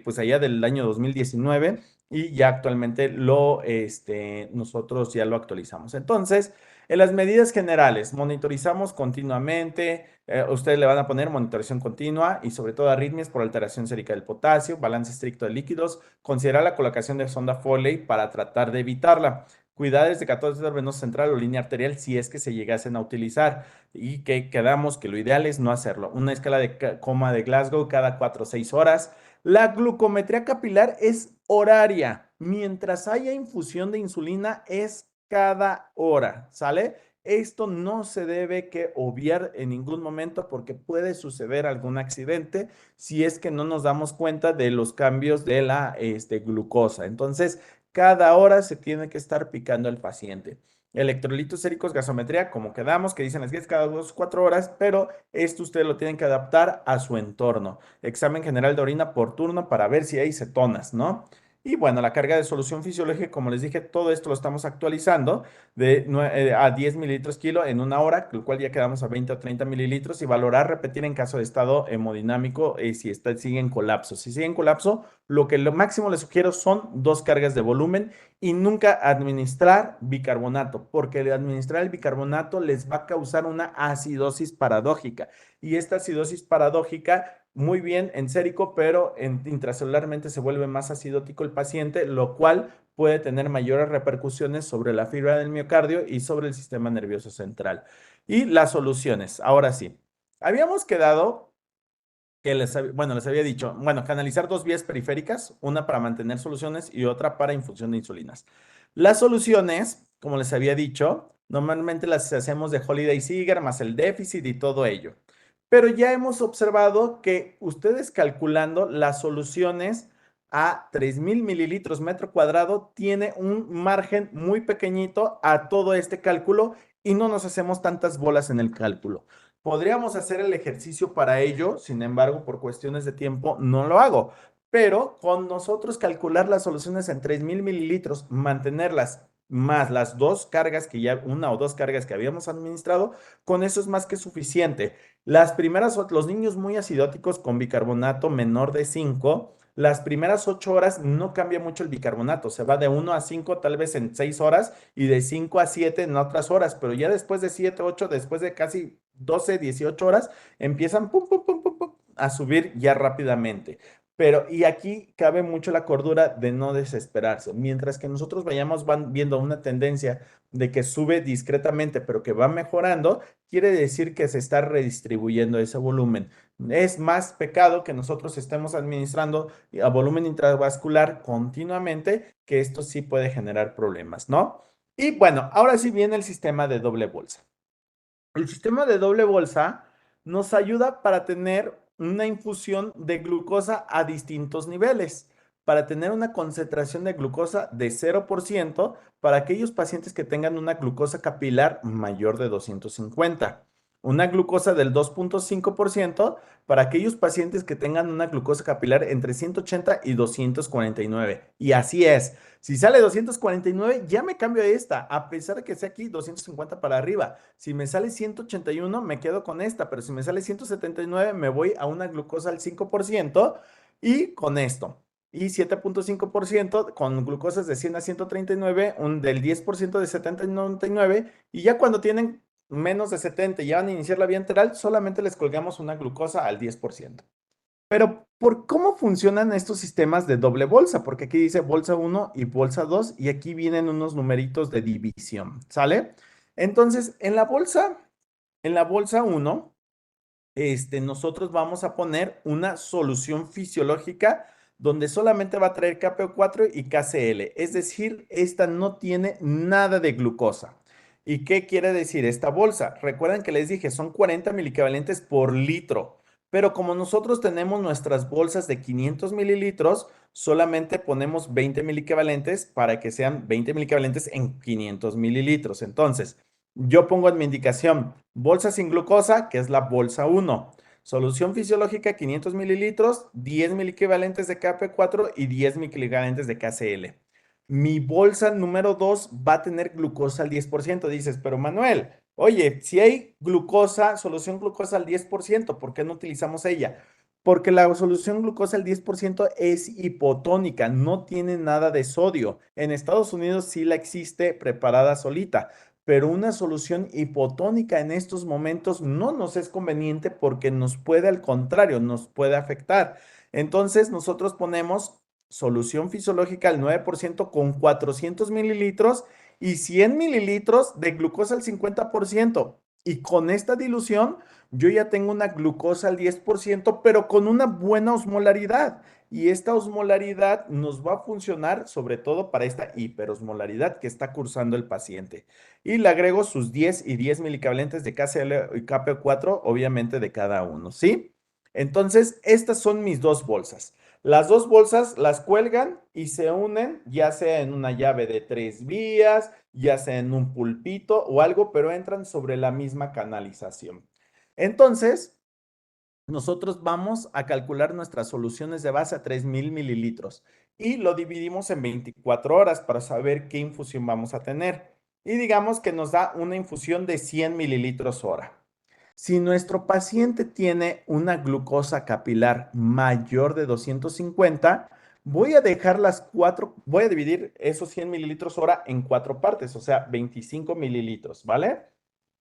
pues allá del año 2019 y ya actualmente nosotros ya lo actualizamos. Entonces, en las medidas generales, monitorizamos continuamente, ustedes le van a poner monitorización continua y sobre todo arritmias por alteración sérica del potasio, balance estricto de líquidos, considerar la colocación de sonda Foley para tratar de evitarla. Cuidades de catéter venoso central o línea arterial si es que se llegasen a utilizar y que quedamos que lo ideal es no hacerlo. Una escala de coma de Glasgow cada 4 o 6 horas. La glucometría capilar es horaria. Mientras haya infusión de insulina es cada hora, ¿sale? Esto no se debe que obviar en ningún momento porque puede suceder algún accidente si es que no nos damos cuenta de los cambios de la glucosa. Entonces, cada hora se tiene que estar picando el paciente. Electrolitos séricos, gasometría, como quedamos, que dicen las guías cada 2 o 4 horas, pero esto ustedes lo tienen que adaptar a su entorno. Examen general de orina por turno para ver si hay cetonas, ¿no? Y bueno, la carga de solución fisiológica, como les dije, todo esto lo estamos actualizando a 10 mililitros kilo en una hora, el cual ya quedamos a 20 o 30 mililitros y valorar, repetir en caso de estado hemodinámico si sigue en colapso. Si sigue en colapso, lo máximo les sugiero son 2 cargas de volumen y nunca administrar bicarbonato, porque el administrar el bicarbonato les va a causar una acidosis paradójica. Y esta acidosis paradójica muy bien en sérico, pero intracelularmente se vuelve más acidótico el paciente, lo cual puede tener mayores repercusiones sobre la fibra del miocardio y sobre el sistema nervioso central. Y las soluciones, ahora sí. Habíamos quedado que les había dicho, bueno, canalizar 2 vías periféricas, una para mantener soluciones y otra para infusión de insulinas. Las soluciones, como les había dicho, Normalmente las hacemos de Holiday Seeger más el déficit y todo ello. Pero ya hemos observado que ustedes calculando las soluciones a 3000 mililitros metro cuadrado tiene un margen muy pequeñito a todo este cálculo y no nos hacemos tantas bolas en el cálculo. Podríamos hacer el ejercicio para ello, sin embargo, por cuestiones de tiempo no lo hago. Pero con nosotros calcular las soluciones en 3000 mililitros, mantenerlas más las dos cargas que ya, una o dos cargas que habíamos administrado, con eso es más que suficiente. Las primeras, los niños muy acidóticos con bicarbonato menor de 5, las primeras 8 horas no cambia mucho el bicarbonato, se va de 1 a 5 tal vez en 6 horas y de 5 a 7 en otras horas, pero ya después de 7, 8, después de casi 12, 18 horas, empiezan pum, pum, pum, pum, pum, a subir ya rápidamente. Pero, y aquí cabe mucho la cordura de no desesperarse. Mientras que nosotros vayamos viendo una tendencia de que sube discretamente, pero que va mejorando, quiere decir que se está redistribuyendo ese volumen. Es más pecado que nosotros estemos administrando a volumen intravascular continuamente, que esto sí puede generar problemas, ¿no? Y bueno, ahora sí viene el sistema de doble bolsa. El sistema de doble bolsa nos ayuda para tener una infusión de glucosa a distintos niveles, para tener una concentración de glucosa de 0% para aquellos pacientes que tengan una glucosa capilar mayor de 250, una glucosa del 2.5% para aquellos pacientes que tengan una glucosa capilar entre 180 y 249. Y así es. Si sale 249, ya me cambio a esta, a pesar de que sea aquí 250 para arriba. Si me sale 181, me quedo con esta, pero si me sale 179, me voy a una glucosa al 5% y con esto. Y 7.5% con glucosas de 100 a 139, un del 10% de 70 a 99, y ya cuando tienen menos de 70 y ya van a iniciar la vía enteral, solamente les colgamos una glucosa al 10%. Pero, ¿por cómo funcionan estos sistemas de doble bolsa? Porque aquí dice bolsa uno y bolsa 2 y aquí vienen unos numeritos de división, ¿sale? Entonces, en la bolsa uno, nosotros vamos a poner una solución fisiológica donde solamente va a traer KPO4 y KCl. Es decir, esta no tiene nada de glucosa. ¿Y qué quiere decir esta bolsa? Recuerden que les dije, son 40 milicavalentes por litro. Pero como nosotros tenemos nuestras bolsas de 500 mililitros, solamente ponemos 20 milicavalentes para que sean 20 milicavalentes en 500 mililitros. Entonces, yo pongo en mi indicación bolsa sin glucosa, que es la bolsa 1. Solución fisiológica 500 mililitros, 10 miliquivalentes de KP4 y 10 miliquivalentes de KCl. Mi bolsa número 2 va a tener glucosa al 10%. Dices, pero Manuel, oye, si hay glucosa, solución glucosa al 10%, ¿por qué no utilizamos ella? Porque la solución glucosa al 10% es hipotónica, no tiene nada de sodio. En Estados Unidos sí la existe preparada solita, pero una solución hipotónica en estos momentos no nos es conveniente porque nos puede, al contrario, nos puede afectar. Entonces, nosotros ponemos solución fisiológica al 9% con 400 mililitros y 100 mililitros de glucosa al 50%. Y con esta dilución, yo ya tengo una glucosa al 10%, pero con una buena osmolaridad. Y esta osmolaridad nos va a funcionar sobre todo para esta hiperosmolaridad que está cursando el paciente. Y le agrego sus 10 y 10 milicavalentes de KCl y KPO4, obviamente de cada uno, ¿sí? Entonces, estas son mis dos bolsas. Las dos bolsas las cuelgan y se unen, ya sea en una llave de 3 vías, ya sea en un pulpito o algo, pero entran sobre la misma canalización. Entonces, nosotros vamos a calcular nuestras soluciones de base a 3000 mililitros y lo dividimos en 24 horas para saber qué infusión vamos a tener. Y digamos que nos da una infusión de 100 mililitros hora. Si nuestro paciente tiene una glucosa capilar mayor de 250, voy a dejar voy a dividir esos 100 mililitros hora en 4 partes, o sea, 25 mililitros, ¿vale?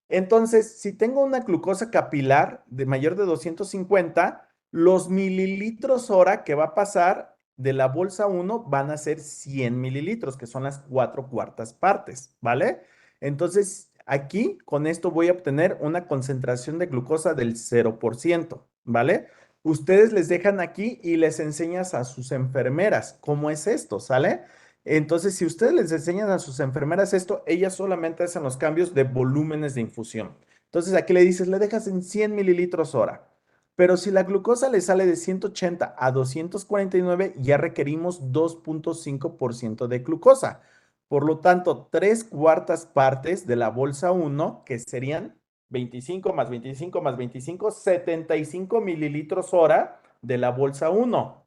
Entonces, si tengo una glucosa capilar de mayor de 250, los mililitros hora que va a pasar de la bolsa 1 van a ser 100 mililitros, que son las 4/4 partes, ¿vale? Entonces, aquí con esto voy a obtener una concentración de glucosa del 0%, ¿vale? Ustedes les dejan aquí y les enseñas a sus enfermeras cómo es esto, ¿sale? Entonces, si ustedes les enseñan a sus enfermeras esto, ellas solamente hacen los cambios de volúmenes de infusión. Entonces, aquí le dices, le dejas en 100 mililitros hora. Pero si la glucosa le sale de 180 a 249, ya requerimos 2.5% de glucosa. Por lo tanto, 3/4 partes de la bolsa 1, que serían 25 más 25 más 25, 75 mililitros hora de la bolsa 1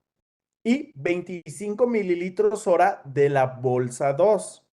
y 25 mililitros hora de la bolsa 2.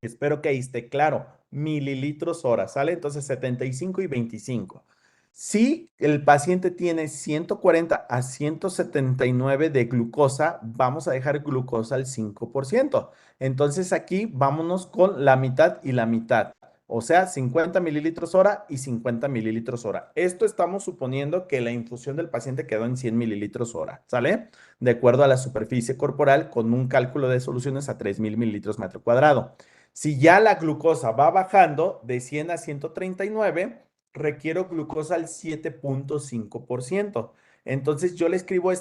Espero que ahí esté claro. Mililitros hora, ¿sale? Entonces 75 y 25. Si el paciente tiene 140 a 179 de glucosa, vamos a dejar glucosa al 5%. Entonces aquí vámonos con la mitad y la mitad. O sea, 50 mililitros hora y 50 mililitros hora. Esto estamos suponiendo que la infusión del paciente quedó en 100 mililitros hora, ¿sale? De acuerdo a la superficie corporal con un cálculo de soluciones a 3000 mililitros metro cuadrado. Si ya la glucosa va bajando de 100 a 139, requiero glucosa al 7.5%. Entonces yo le escribo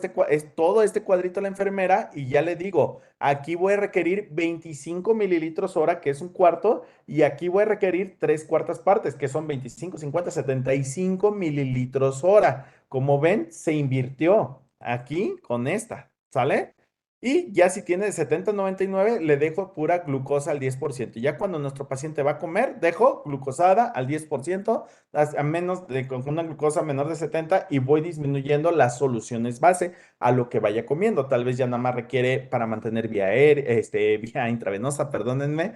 todo este cuadrito a la enfermera y ya le digo, aquí voy a requerir 25 mililitros hora, que es un cuarto, y aquí voy a requerir 3/4 partes, que son 25, 50, 75 mililitros hora. Como ven, se invirtió aquí con esta, ¿sale? Y ya si tiene de 70 a 99, le dejo pura glucosa al 10%. Ya cuando nuestro paciente va a comer, dejo glucosada al 10%, a menos con una glucosa menor de 70 y voy disminuyendo las soluciones base a lo que vaya comiendo. Tal vez ya nada más requiere para mantener vía aérea, vía intravenosa, perdónenme.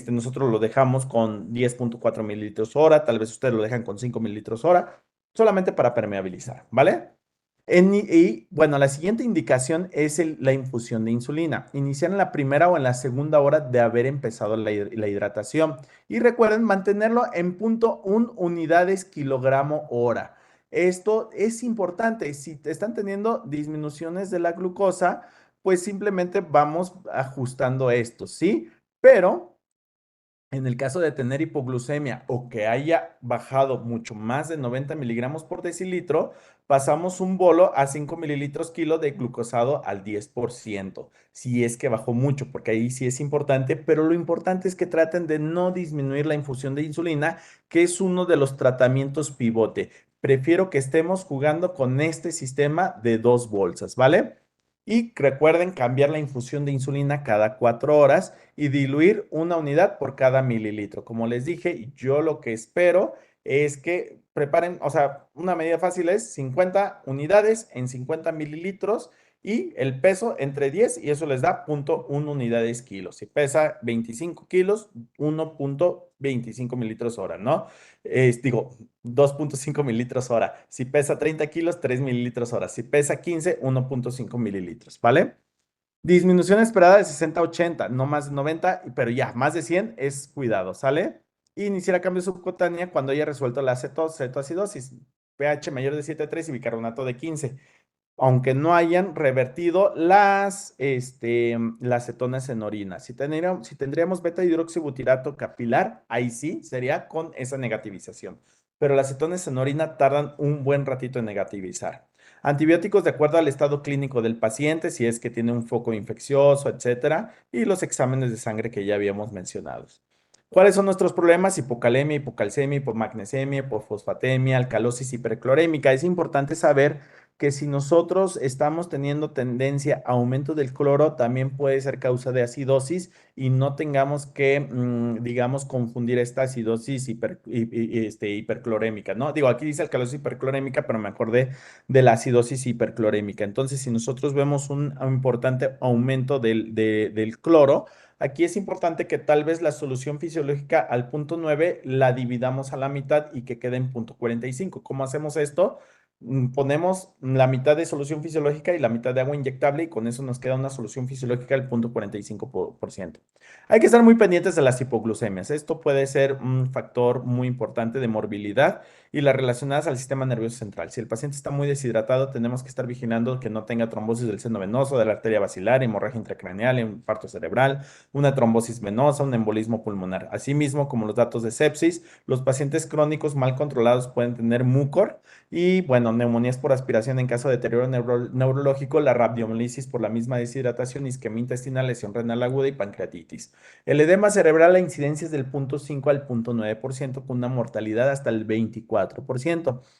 Nosotros lo dejamos con 10.4 mililitros hora, tal vez ustedes lo dejan con 5 mililitros hora, solamente para permeabilizar, ¿vale? Bueno, la siguiente indicación es la infusión de insulina. Iniciar en la primera o en la segunda hora de haber empezado la hidratación. Y recuerden mantenerlo en 0.1 unidades kilogramo hora. Esto es importante. Si están teniendo disminuciones de la glucosa, pues simplemente vamos ajustando esto, ¿sí? Pero en el caso de tener hipoglucemia o que haya bajado mucho más de 90 miligramos por decilitro, pasamos un bolo a 5 mililitros kilo de glucosado al 10%, si es que bajó mucho, porque ahí sí es importante, pero lo importante es que traten de no disminuir la infusión de insulina, que es uno de los tratamientos pivote. Prefiero que estemos jugando con este sistema de 2 bolsas, ¿vale? Y recuerden cambiar la infusión de insulina cada 4 horas y diluir una unidad por cada mililitro. Como les dije, yo lo que espero es que preparen, o sea, una medida fácil es 50 unidades en 50 mililitros y el peso entre 10 y eso les da 0.1 unidades kilos. Si pesa 25 kilos, 1.25 mililitros hora, ¿no? Digo, 2.5 mililitros hora. Si pesa 30 kilos, 3 mililitros hora. Si pesa 15, 1.5 mililitros, ¿vale? Disminución esperada de 60 a 80, no más de 90, pero ya, más de 100 es cuidado, ¿sale? Iniciar cambio subcutánea cuando haya resuelto la cetoacidosis, pH mayor de 7,3 y bicarbonato de 15, aunque no hayan revertido las cetonas en orina. Si tendríamos beta hidroxibutirato capilar, ahí sí sería con esa negativización. Pero las cetonas en orina tardan un buen ratito en negativizar. Antibióticos de acuerdo al estado clínico del paciente, si es que tiene un foco infeccioso, etcétera, y los exámenes de sangre que ya habíamos mencionado. ¿Cuáles son nuestros problemas? Hipocalemia, hipocalcemia, hipomagnesemia, hipofosfatemia, alcalosis hiperclorémica. Es importante saber que si nosotros estamos teniendo tendencia a aumento del cloro, también puede ser causa de acidosis y no tengamos que, digamos, confundir esta acidosis hiperclorémica, ¿no? Digo, aquí dice alcalosis hiperclorémica, pero me acordé de la acidosis hiperclorémica. Entonces, si nosotros vemos un importante aumento del cloro, aquí es importante que tal vez la solución fisiológica al 0.9 la dividamos a la mitad y que quede en 0.45. ¿Cómo hacemos esto? Ponemos la mitad de solución fisiológica y la mitad de agua inyectable y con eso nos queda una solución fisiológica del 0.45%. Hay que estar muy pendientes de las hipoglucemias. Esto puede ser un factor muy importante de morbilidad y las relacionadas al sistema nervioso central. Si el paciente está muy deshidratado, tenemos que estar vigilando que no tenga trombosis del seno venoso, de la arteria basilar, hemorragia intracraneal, infarto cerebral, una trombosis venosa, un embolismo pulmonar. Asimismo, como los datos de sepsis, los pacientes crónicos mal controlados pueden tener mucor y, bueno, neumonías por aspiración en caso de deterioro neurológico, la rabdomiolisis por la misma deshidratación, isquemia intestinal, lesión renal aguda y pancreatitis. El edema cerebral, la incidencia es del 0.5 al 0.9%, con una mortalidad hasta el 24%.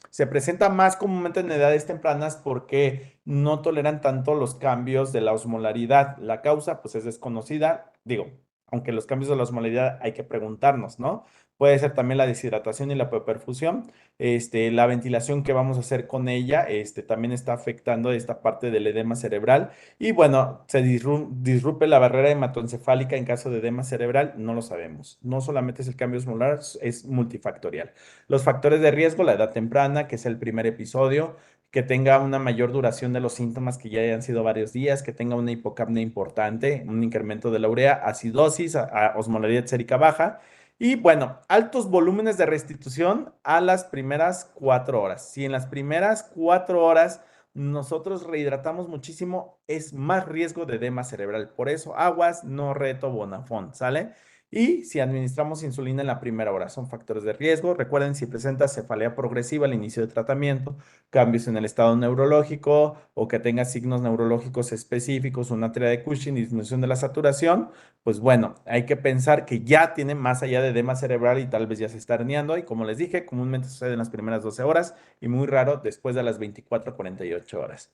Se presenta más comúnmente en edades tempranas porque no toleran tanto los cambios de la osmolaridad. La causa, pues, es desconocida. Digo, aunque los cambios de la osmolaridad hay que preguntarnos, ¿no? Puede ser también la deshidratación y la perfusión. La ventilación que vamos a hacer con ella, también está afectando esta parte del edema cerebral. Y bueno, se disrumpe la barrera hematoencefálica en caso de edema cerebral, no lo sabemos. No solamente es el cambio osmolar, es multifactorial. Los factores de riesgo, la edad temprana, que es el primer episodio, que tenga una mayor duración de los síntomas que ya hayan sido varios días, que tenga una hipocapnia importante, un incremento de la urea, acidosis, osmolaridad sérica baja. Y bueno, altos volúmenes de restitución a las primeras 4 horas. Si en las primeras 4 horas nosotros rehidratamos muchísimo, es más riesgo de edema cerebral. Por eso, aguas, no reto Bonafont, ¿sale? Y si administramos insulina en la primera hora, son factores de riesgo. Recuerden, si presenta cefalea progresiva al inicio de tratamiento, cambios en el estado neurológico o que tenga signos neurológicos específicos, una tarea de Cushing, disminución de la saturación, pues bueno, hay que pensar que ya tiene más allá de edema cerebral y tal vez ya se está herniando. Y como les dije, comúnmente sucede en las primeras 12 horas y muy raro después de las 24 a 48 horas.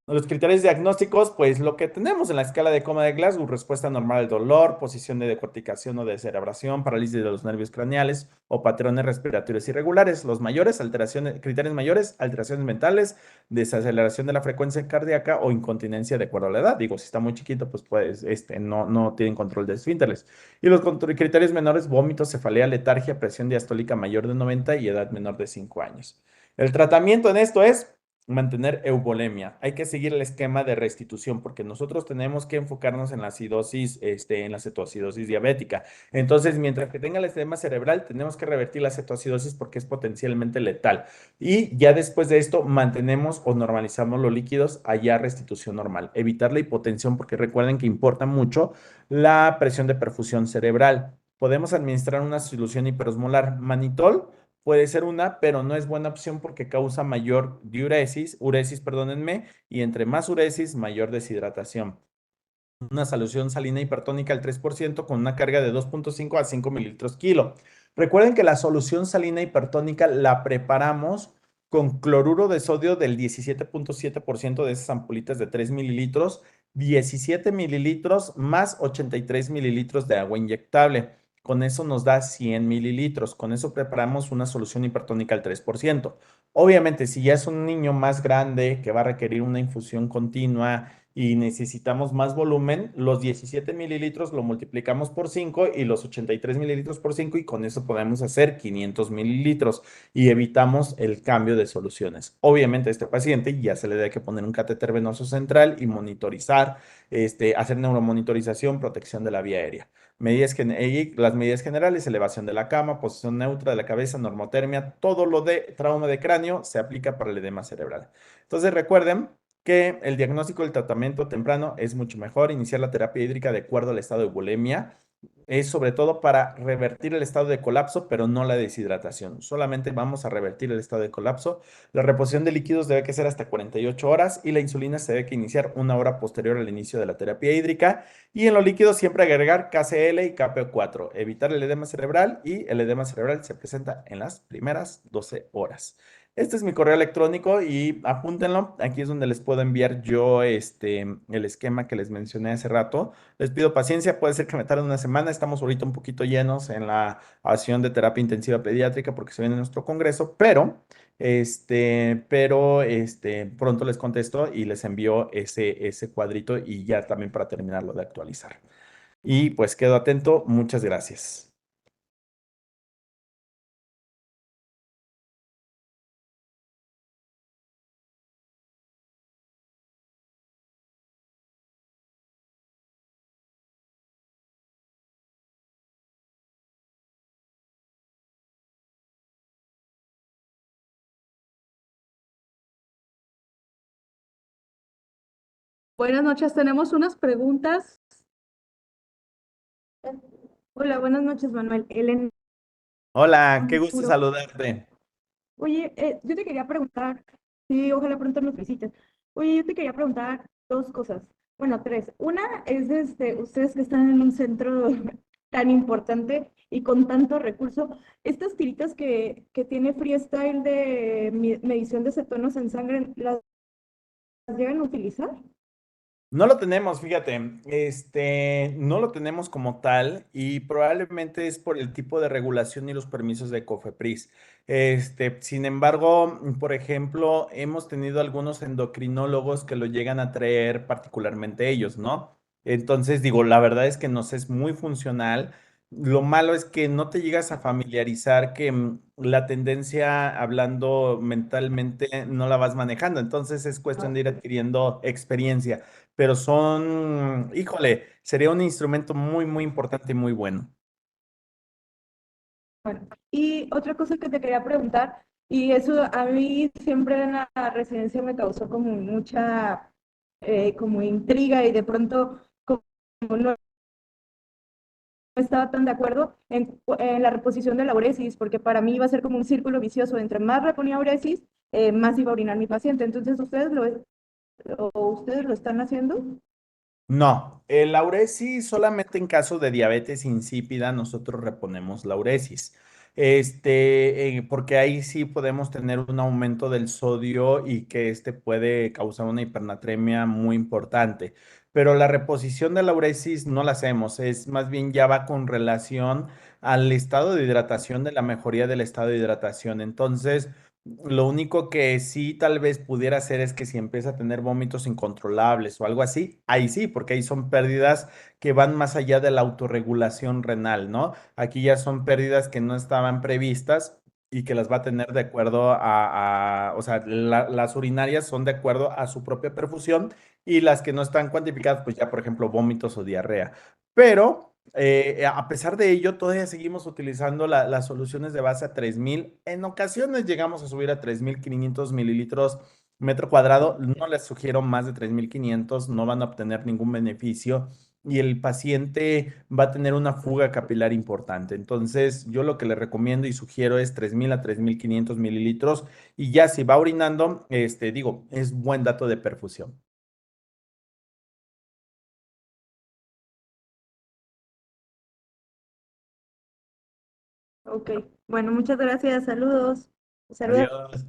Los criterios diagnósticos, pues lo que tenemos en la escala de coma de Glasgow: respuesta normal al dolor, posición de decorticación o descerebración, parálisis de los nervios craneales o patrones respiratorios irregulares. Los mayores, criterios mayores, alteraciones mentales, desaceleración de la frecuencia cardíaca o incontinencia de acuerdo a la edad. Digo, si está muy chiquito, pues, no tienen control de esfínteres. Y los criterios menores: vómitos, cefalea, letargia, presión diastólica mayor de 90 y edad menor de 5 años. El tratamiento en esto es mantener euvolemia. Hay que seguir el esquema de restitución porque nosotros tenemos que enfocarnos en la acidosis, en la cetoacidosis diabética. Entonces, mientras que tenga el edema cerebral, tenemos que revertir la cetoacidosis porque es potencialmente letal. Y ya después de esto, mantenemos o normalizamos los líquidos allá restitución normal. Evitar la hipotensión porque recuerden que importa mucho la presión de perfusión cerebral. Podemos administrar una solución hiperosmolar, manitol. Puede ser una, pero no es buena opción porque causa mayor uresis, perdónenme, y entre más uresis, mayor deshidratación. Una solución salina hipertónica al 3% con una carga de 2.5 a 5 mililitros kilo. Recuerden que la solución salina hipertónica la preparamos con cloruro de sodio del 17.7% de esas ampulitas de 3 mililitros, 17 mililitros más 83 mililitros de agua inyectable. Con eso nos da 100 mililitros. Con eso preparamos una solución hipertónica al 3%. Obviamente, si ya es un niño más grande que va a requerir una infusión continua y necesitamos más volumen, los 17 mililitros lo multiplicamos por 5 y los 83 mililitros por 5 y con eso podemos hacer 500 mililitros y evitamos el cambio de soluciones. Obviamente a este paciente ya se le debe que poner un catéter venoso central y monitorizar, hacer neuromonitorización, protección de la vía aérea. Las medidas generales: elevación de la cama, posición neutra de la cabeza, normotermia, todo lo de trauma de cráneo se aplica para el edema cerebral. Entonces recuerden que el diagnóstico del tratamiento temprano es mucho mejor. Iniciar la terapia hídrica de acuerdo al estado de bulimia es sobre todo para revertir el estado de colapso, pero no la deshidratación. Solamente vamos a revertir el estado de colapso. La reposición de líquidos debe que ser hasta 48 horas y la insulina se debe que iniciar 1 hora posterior al inicio de la terapia hídrica. Y en los líquidos siempre agregar KCl y KPO4. Evitar el edema cerebral, y el edema cerebral se presenta en las primeras 12 horas. Este es mi correo electrónico y apúntenlo. Aquí es donde les puedo enviar yo el esquema que les mencioné hace rato. Les pido paciencia, puede ser que me tarde una semana. Estamos ahorita un poquito llenos en la acción de terapia intensiva pediátrica porque se viene nuestro congreso, pronto les contesto y les envío ese cuadrito y ya también para terminarlo de actualizar. Y pues quedo atento. Muchas gracias. Buenas noches, tenemos unas preguntas. Hola, buenas noches, Manuel. Elena Hola, qué gusto Puro. saludarte. Oye, yo te quería preguntar, sí, ojalá pronto nos visites. Oye, yo te quería preguntar dos cosas, bueno, tres. Una es ustedes que están en un centro tan importante y con tanto recurso, estas tiritas que tiene Freestyle de medición de cetonas en sangre, ¿las llegan a utilizar? No lo tenemos, fíjate, no lo tenemos como tal y probablemente es por el tipo de regulación y los permisos de COFEPRIS. Sin embargo, por ejemplo, hemos tenido algunos endocrinólogos que lo llegan a traer particularmente ellos, ¿no? Entonces, digo, la verdad es que nos es muy funcional. Lo malo es que no te llegas a familiarizar que la tendencia, hablando mentalmente, no la vas manejando. Entonces es cuestión de ir adquiriendo experiencia, pero son, híjole, sería un instrumento muy, muy importante y muy bueno. Bueno, y otra cosa que te quería preguntar, y eso a mí siempre en la residencia me causó como mucha como intriga y de pronto como no estaba tan de acuerdo en la reposición de la uresis, porque para mí iba a ser como un círculo vicioso, entre más reponía uresis, más iba a orinar mi paciente. Entonces, ¿ustedes lo están haciendo? No, el lauresis solamente en caso de diabetes insípida nosotros reponemos lauresis. Porque ahí sí podemos tener un aumento del sodio y que este puede causar una hipernatremia muy importante. Pero la reposición de lauresis no la hacemos, es más bien ya va con relación al estado de hidratación, de la mejoría del estado de hidratación. Entonces, lo único que sí tal vez pudiera hacer es que si empieza a tener vómitos incontrolables o algo así, ahí sí, porque ahí son pérdidas que van más allá de la autorregulación renal, ¿no? Aquí ya son pérdidas que no estaban previstas y que las va a tener de acuerdo o sea, las urinarias son de acuerdo a su propia perfusión y las que no están cuantificadas, pues ya, por ejemplo, vómitos o diarrea. Pero a pesar de ello, todavía seguimos utilizando las soluciones de base a 3000. En ocasiones llegamos a subir a 3500 mililitros metro cuadrado. No les sugiero más de 3500, no van a obtener ningún beneficio y el paciente va a tener una fuga capilar importante. Entonces, yo lo que le recomiendo y sugiero es 3000 a 3500 mililitros y ya si va orinando, digo, es buen dato de perfusión. Ok, bueno, muchas gracias, saludos. Saludos. Adiós.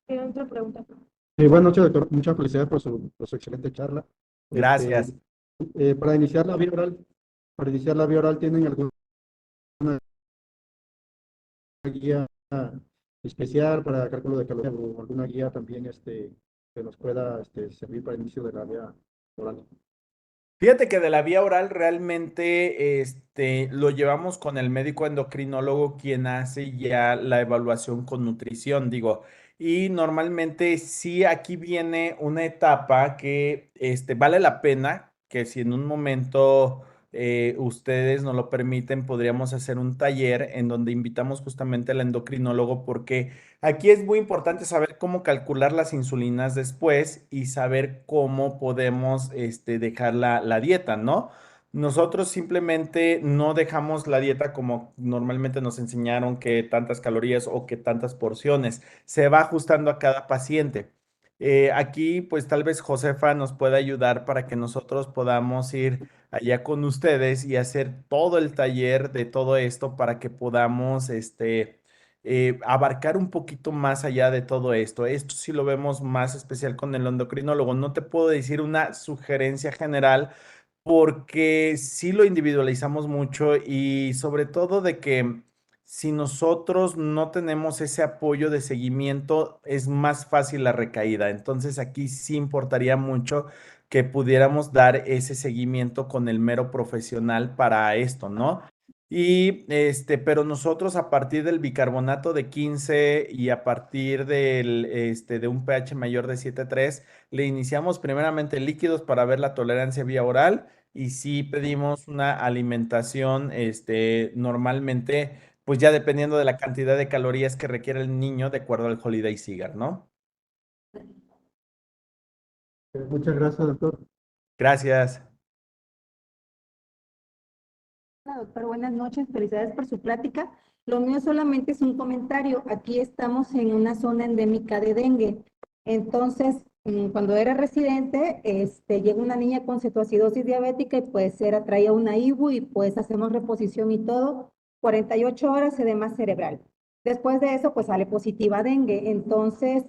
¿Tiene otra pregunta? Buenas noches, doctor. Muchas felicidades por su excelente charla. Este, Gracias. para iniciar la vía oral, ¿tienen alguna guía especial para cálculo de calorías o alguna guía también que nos pueda servir para el inicio de la vía oral? Fíjate que de la vía oral realmente lo llevamos con el médico endocrinólogo quien hace ya la evaluación con nutrición, digo, y normalmente sí aquí viene una etapa que vale la pena que si en un momento ustedes nos lo permiten, podríamos hacer un taller en donde invitamos justamente al endocrinólogo porque aquí es muy importante saber cómo calcular las insulinas después y saber cómo podemos dejar la dieta, ¿no? Nosotros simplemente no dejamos la dieta como normalmente nos enseñaron que tantas calorías o que tantas porciones. Se va ajustando a cada paciente. Aquí, pues tal vez Josefa nos pueda ayudar para que nosotros podamos ir allá con ustedes y hacer todo el taller de todo esto para que podamos, abarcar un poquito más allá de todo esto. Esto sí lo vemos más especial con el endocrinólogo. No te puedo decir una sugerencia general porque sí lo individualizamos mucho y sobre todo de que si nosotros no tenemos ese apoyo de seguimiento, es más fácil la recaída. Entonces aquí sí importaría mucho que pudiéramos dar ese seguimiento con el mero profesional para esto, ¿no? Y pero nosotros a partir del bicarbonato de 15 y a partir de un pH mayor de 7,3 le iniciamos primeramente líquidos para ver la tolerancia vía oral y sí pedimos una alimentación, normalmente, pues ya dependiendo de la cantidad de calorías que requiere el niño de acuerdo al Holiday Cigar, ¿no? Muchas gracias, doctor. Gracias. Hola, doctor, buenas noches, felicidades por su plática. Lo mío solamente es un comentario. Aquí estamos en una zona endémica de dengue. Entonces, cuando era residente, llega una niña con cetoacidosis diabética y pues traía una IBU y pues hacemos reposición y todo. 48 horas edema cerebral. Después de eso, pues sale positiva dengue. Entonces,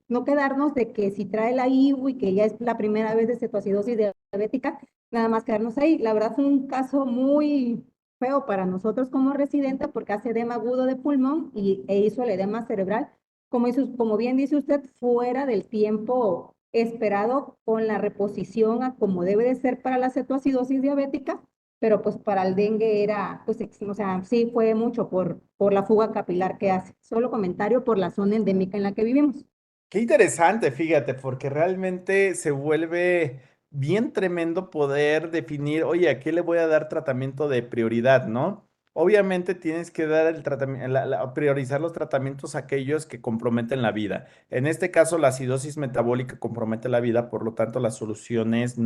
no quedarnos de que si trae la IBU y que ya es la primera vez de cetoacidosis diabética, nada más quedarnos ahí. La verdad fue un caso muy feo para nosotros como residente porque hace edema agudo de pulmón e hizo el edema cerebral, como bien dice usted, fuera del tiempo esperado con la reposición a como debe de ser para la cetoacidosis diabética, pero pues para el dengue era, pues, o sea, sí fue mucho por la fuga capilar que hace. Solo comentario por la zona endémica en la que vivimos. Qué interesante, fíjate, porque realmente se vuelve bien tremendo poder definir, oye, ¿a qué le voy a dar tratamiento de prioridad, no? Obviamente tienes que dar el tratamiento, priorizar los tratamientos a aquellos que comprometen la vida. En este caso, la acidosis metabólica compromete la vida, por lo tanto, las soluciones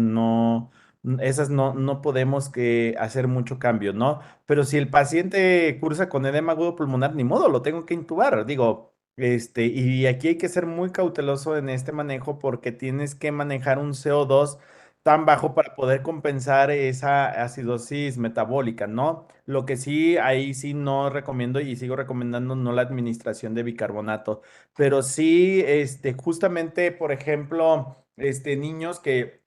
esas no podemos hacer mucho cambio, ¿no? Pero si el paciente cursa con edema agudo pulmonar, ni modo, lo tengo que intubar. Digo, y aquí hay que ser muy cauteloso en este manejo porque tienes que manejar un CO2 tan bajo para poder compensar esa acidosis metabólica, ¿no? Lo que sí, ahí sí no recomiendo y sigo recomendando no la administración de bicarbonato, pero sí, justamente, por ejemplo, niños que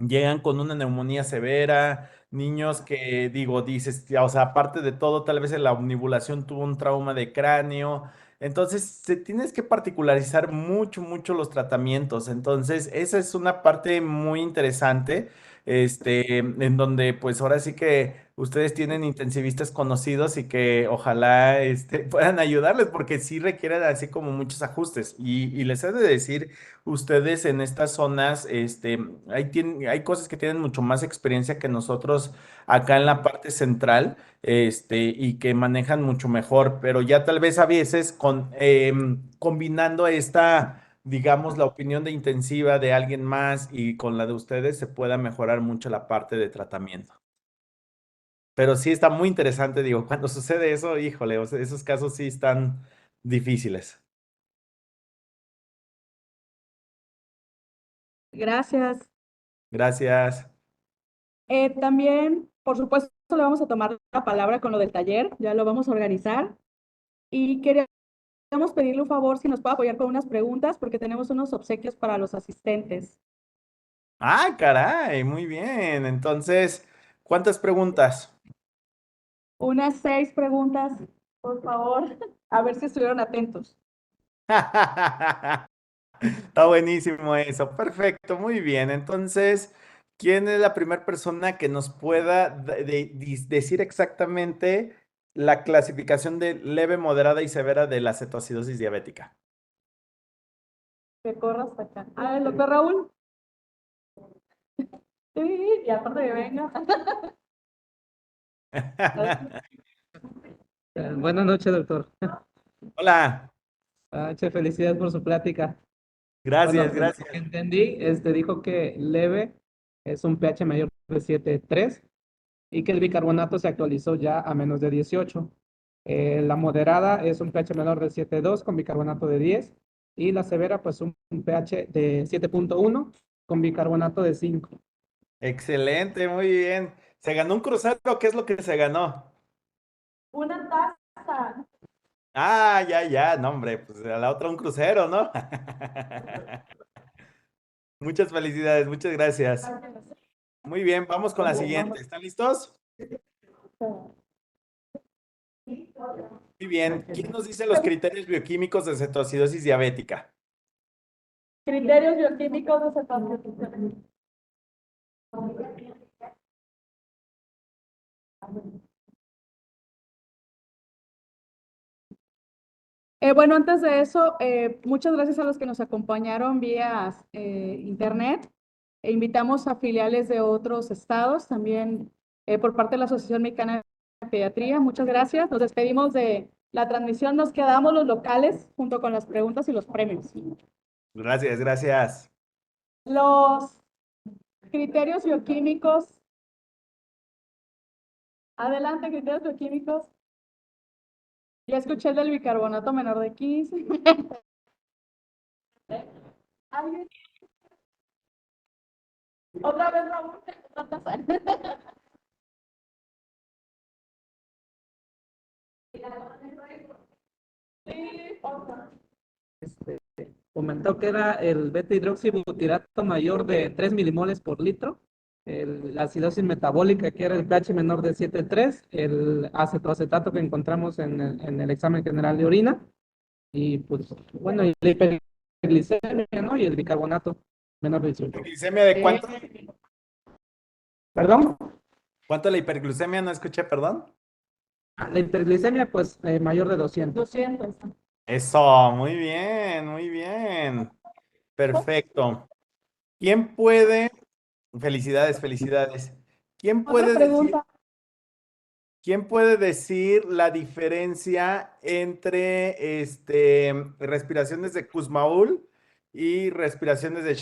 llegan con una neumonía severa, niños que, digo, dices, ya, o sea, aparte de todo, tal vez en la omnibulación tuvo un trauma de cráneo. Entonces, tienes que particularizar mucho, mucho los tratamientos. Entonces, esa es una parte muy interesante, en donde, pues, ahora sí que ustedes tienen intensivistas conocidos y que ojalá, puedan ayudarles, porque sí requieren así como muchos ajustes. Y les he de decir ustedes en estas zonas, hay cosas que tienen mucho más experiencia que nosotros acá en la parte central, y que manejan mucho mejor, pero ya tal vez a veces combinando digamos, la opinión de intensiva de alguien más y con la de ustedes se pueda mejorar mucho la parte de tratamiento. Pero sí está muy interesante, digo, cuando sucede eso, híjole, o sea, esos casos sí están difíciles. Gracias. Gracias. También, por supuesto, le vamos a tomar la palabra con lo del taller, ya lo vamos a organizar. Y queríamos pedirle un favor si nos puede apoyar con unas preguntas porque tenemos unos obsequios para los asistentes. Ah, caray, muy bien. Entonces, ¿cuántas preguntas? Unas 6 preguntas, por favor, a ver si estuvieron atentos. Está buenísimo eso. Perfecto, muy bien. Entonces, ¿quién es la primera persona que nos pueda decir exactamente la clasificación de leve, moderada y severa de la cetoacidosis diabética? Que corra hasta acá. Ah, el doctor Raúl. Sí, y aparte que venga. Buenas noches, doctor. Hola, Felicidades por su plática. gracias, Bueno, pues lo que gracias. entendí, dijo que leve es un pH mayor de 7,3 y que el bicarbonato se actualizó ya a menos de 18. La moderada es un pH menor de 7,2 con bicarbonato de 10 y la severa pues un pH de 7,1 con bicarbonato de 5. Excelente, muy bien. ¿Se ganó un crucero? ¿Qué es lo que se ganó? Una taza. Ah, ya, ya, no, hombre, pues a la otra un crucero, ¿no? Muchas felicidades, muchas gracias. Muy bien, vamos con la siguiente. ¿Están listos? Muy bien. ¿Quién nos dice los criterios bioquímicos de cetoacidosis diabética? Criterios bioquímicos de cetoacidosis. Bueno, antes de eso, muchas gracias a los que nos acompañaron vía internet. E invitamos a filiales de otros estados, también por parte de la Asociación Mexicana de Pediatría. Muchas gracias. Nos despedimos de la transmisión. Nos quedamos los locales junto con las preguntas y los premios. Gracias, gracias. Los criterios bioquímicos. Adelante, criterios bioquímicos. Ya escuché el del bicarbonato menor de 15. ¿Alguien? Otra vez, Raúl. Sí, otra. Comentó que era el beta-hidroxibutirato mayor de 3 milimoles por litro, la acidosis metabólica que era el pH menor de 7,3, el acetoacetato que encontramos en el examen general de orina, y pues bueno, y la hiperglicemia, ¿no? Y el bicarbonato menor de 18. ¿Glicemia de cuánto? ¿Perdón? ¿Cuánto la hiperglucemia? No escuché, perdón. La hiperglicemia, pues mayor de 200. 200. Eso, muy bien, muy bien. Perfecto. ¿Quién puede? Felicidades, felicidades. ¿Quién Otra puede decir, pregunta. quién puede decir la diferencia entre respiraciones de Kussmaul y respiraciones de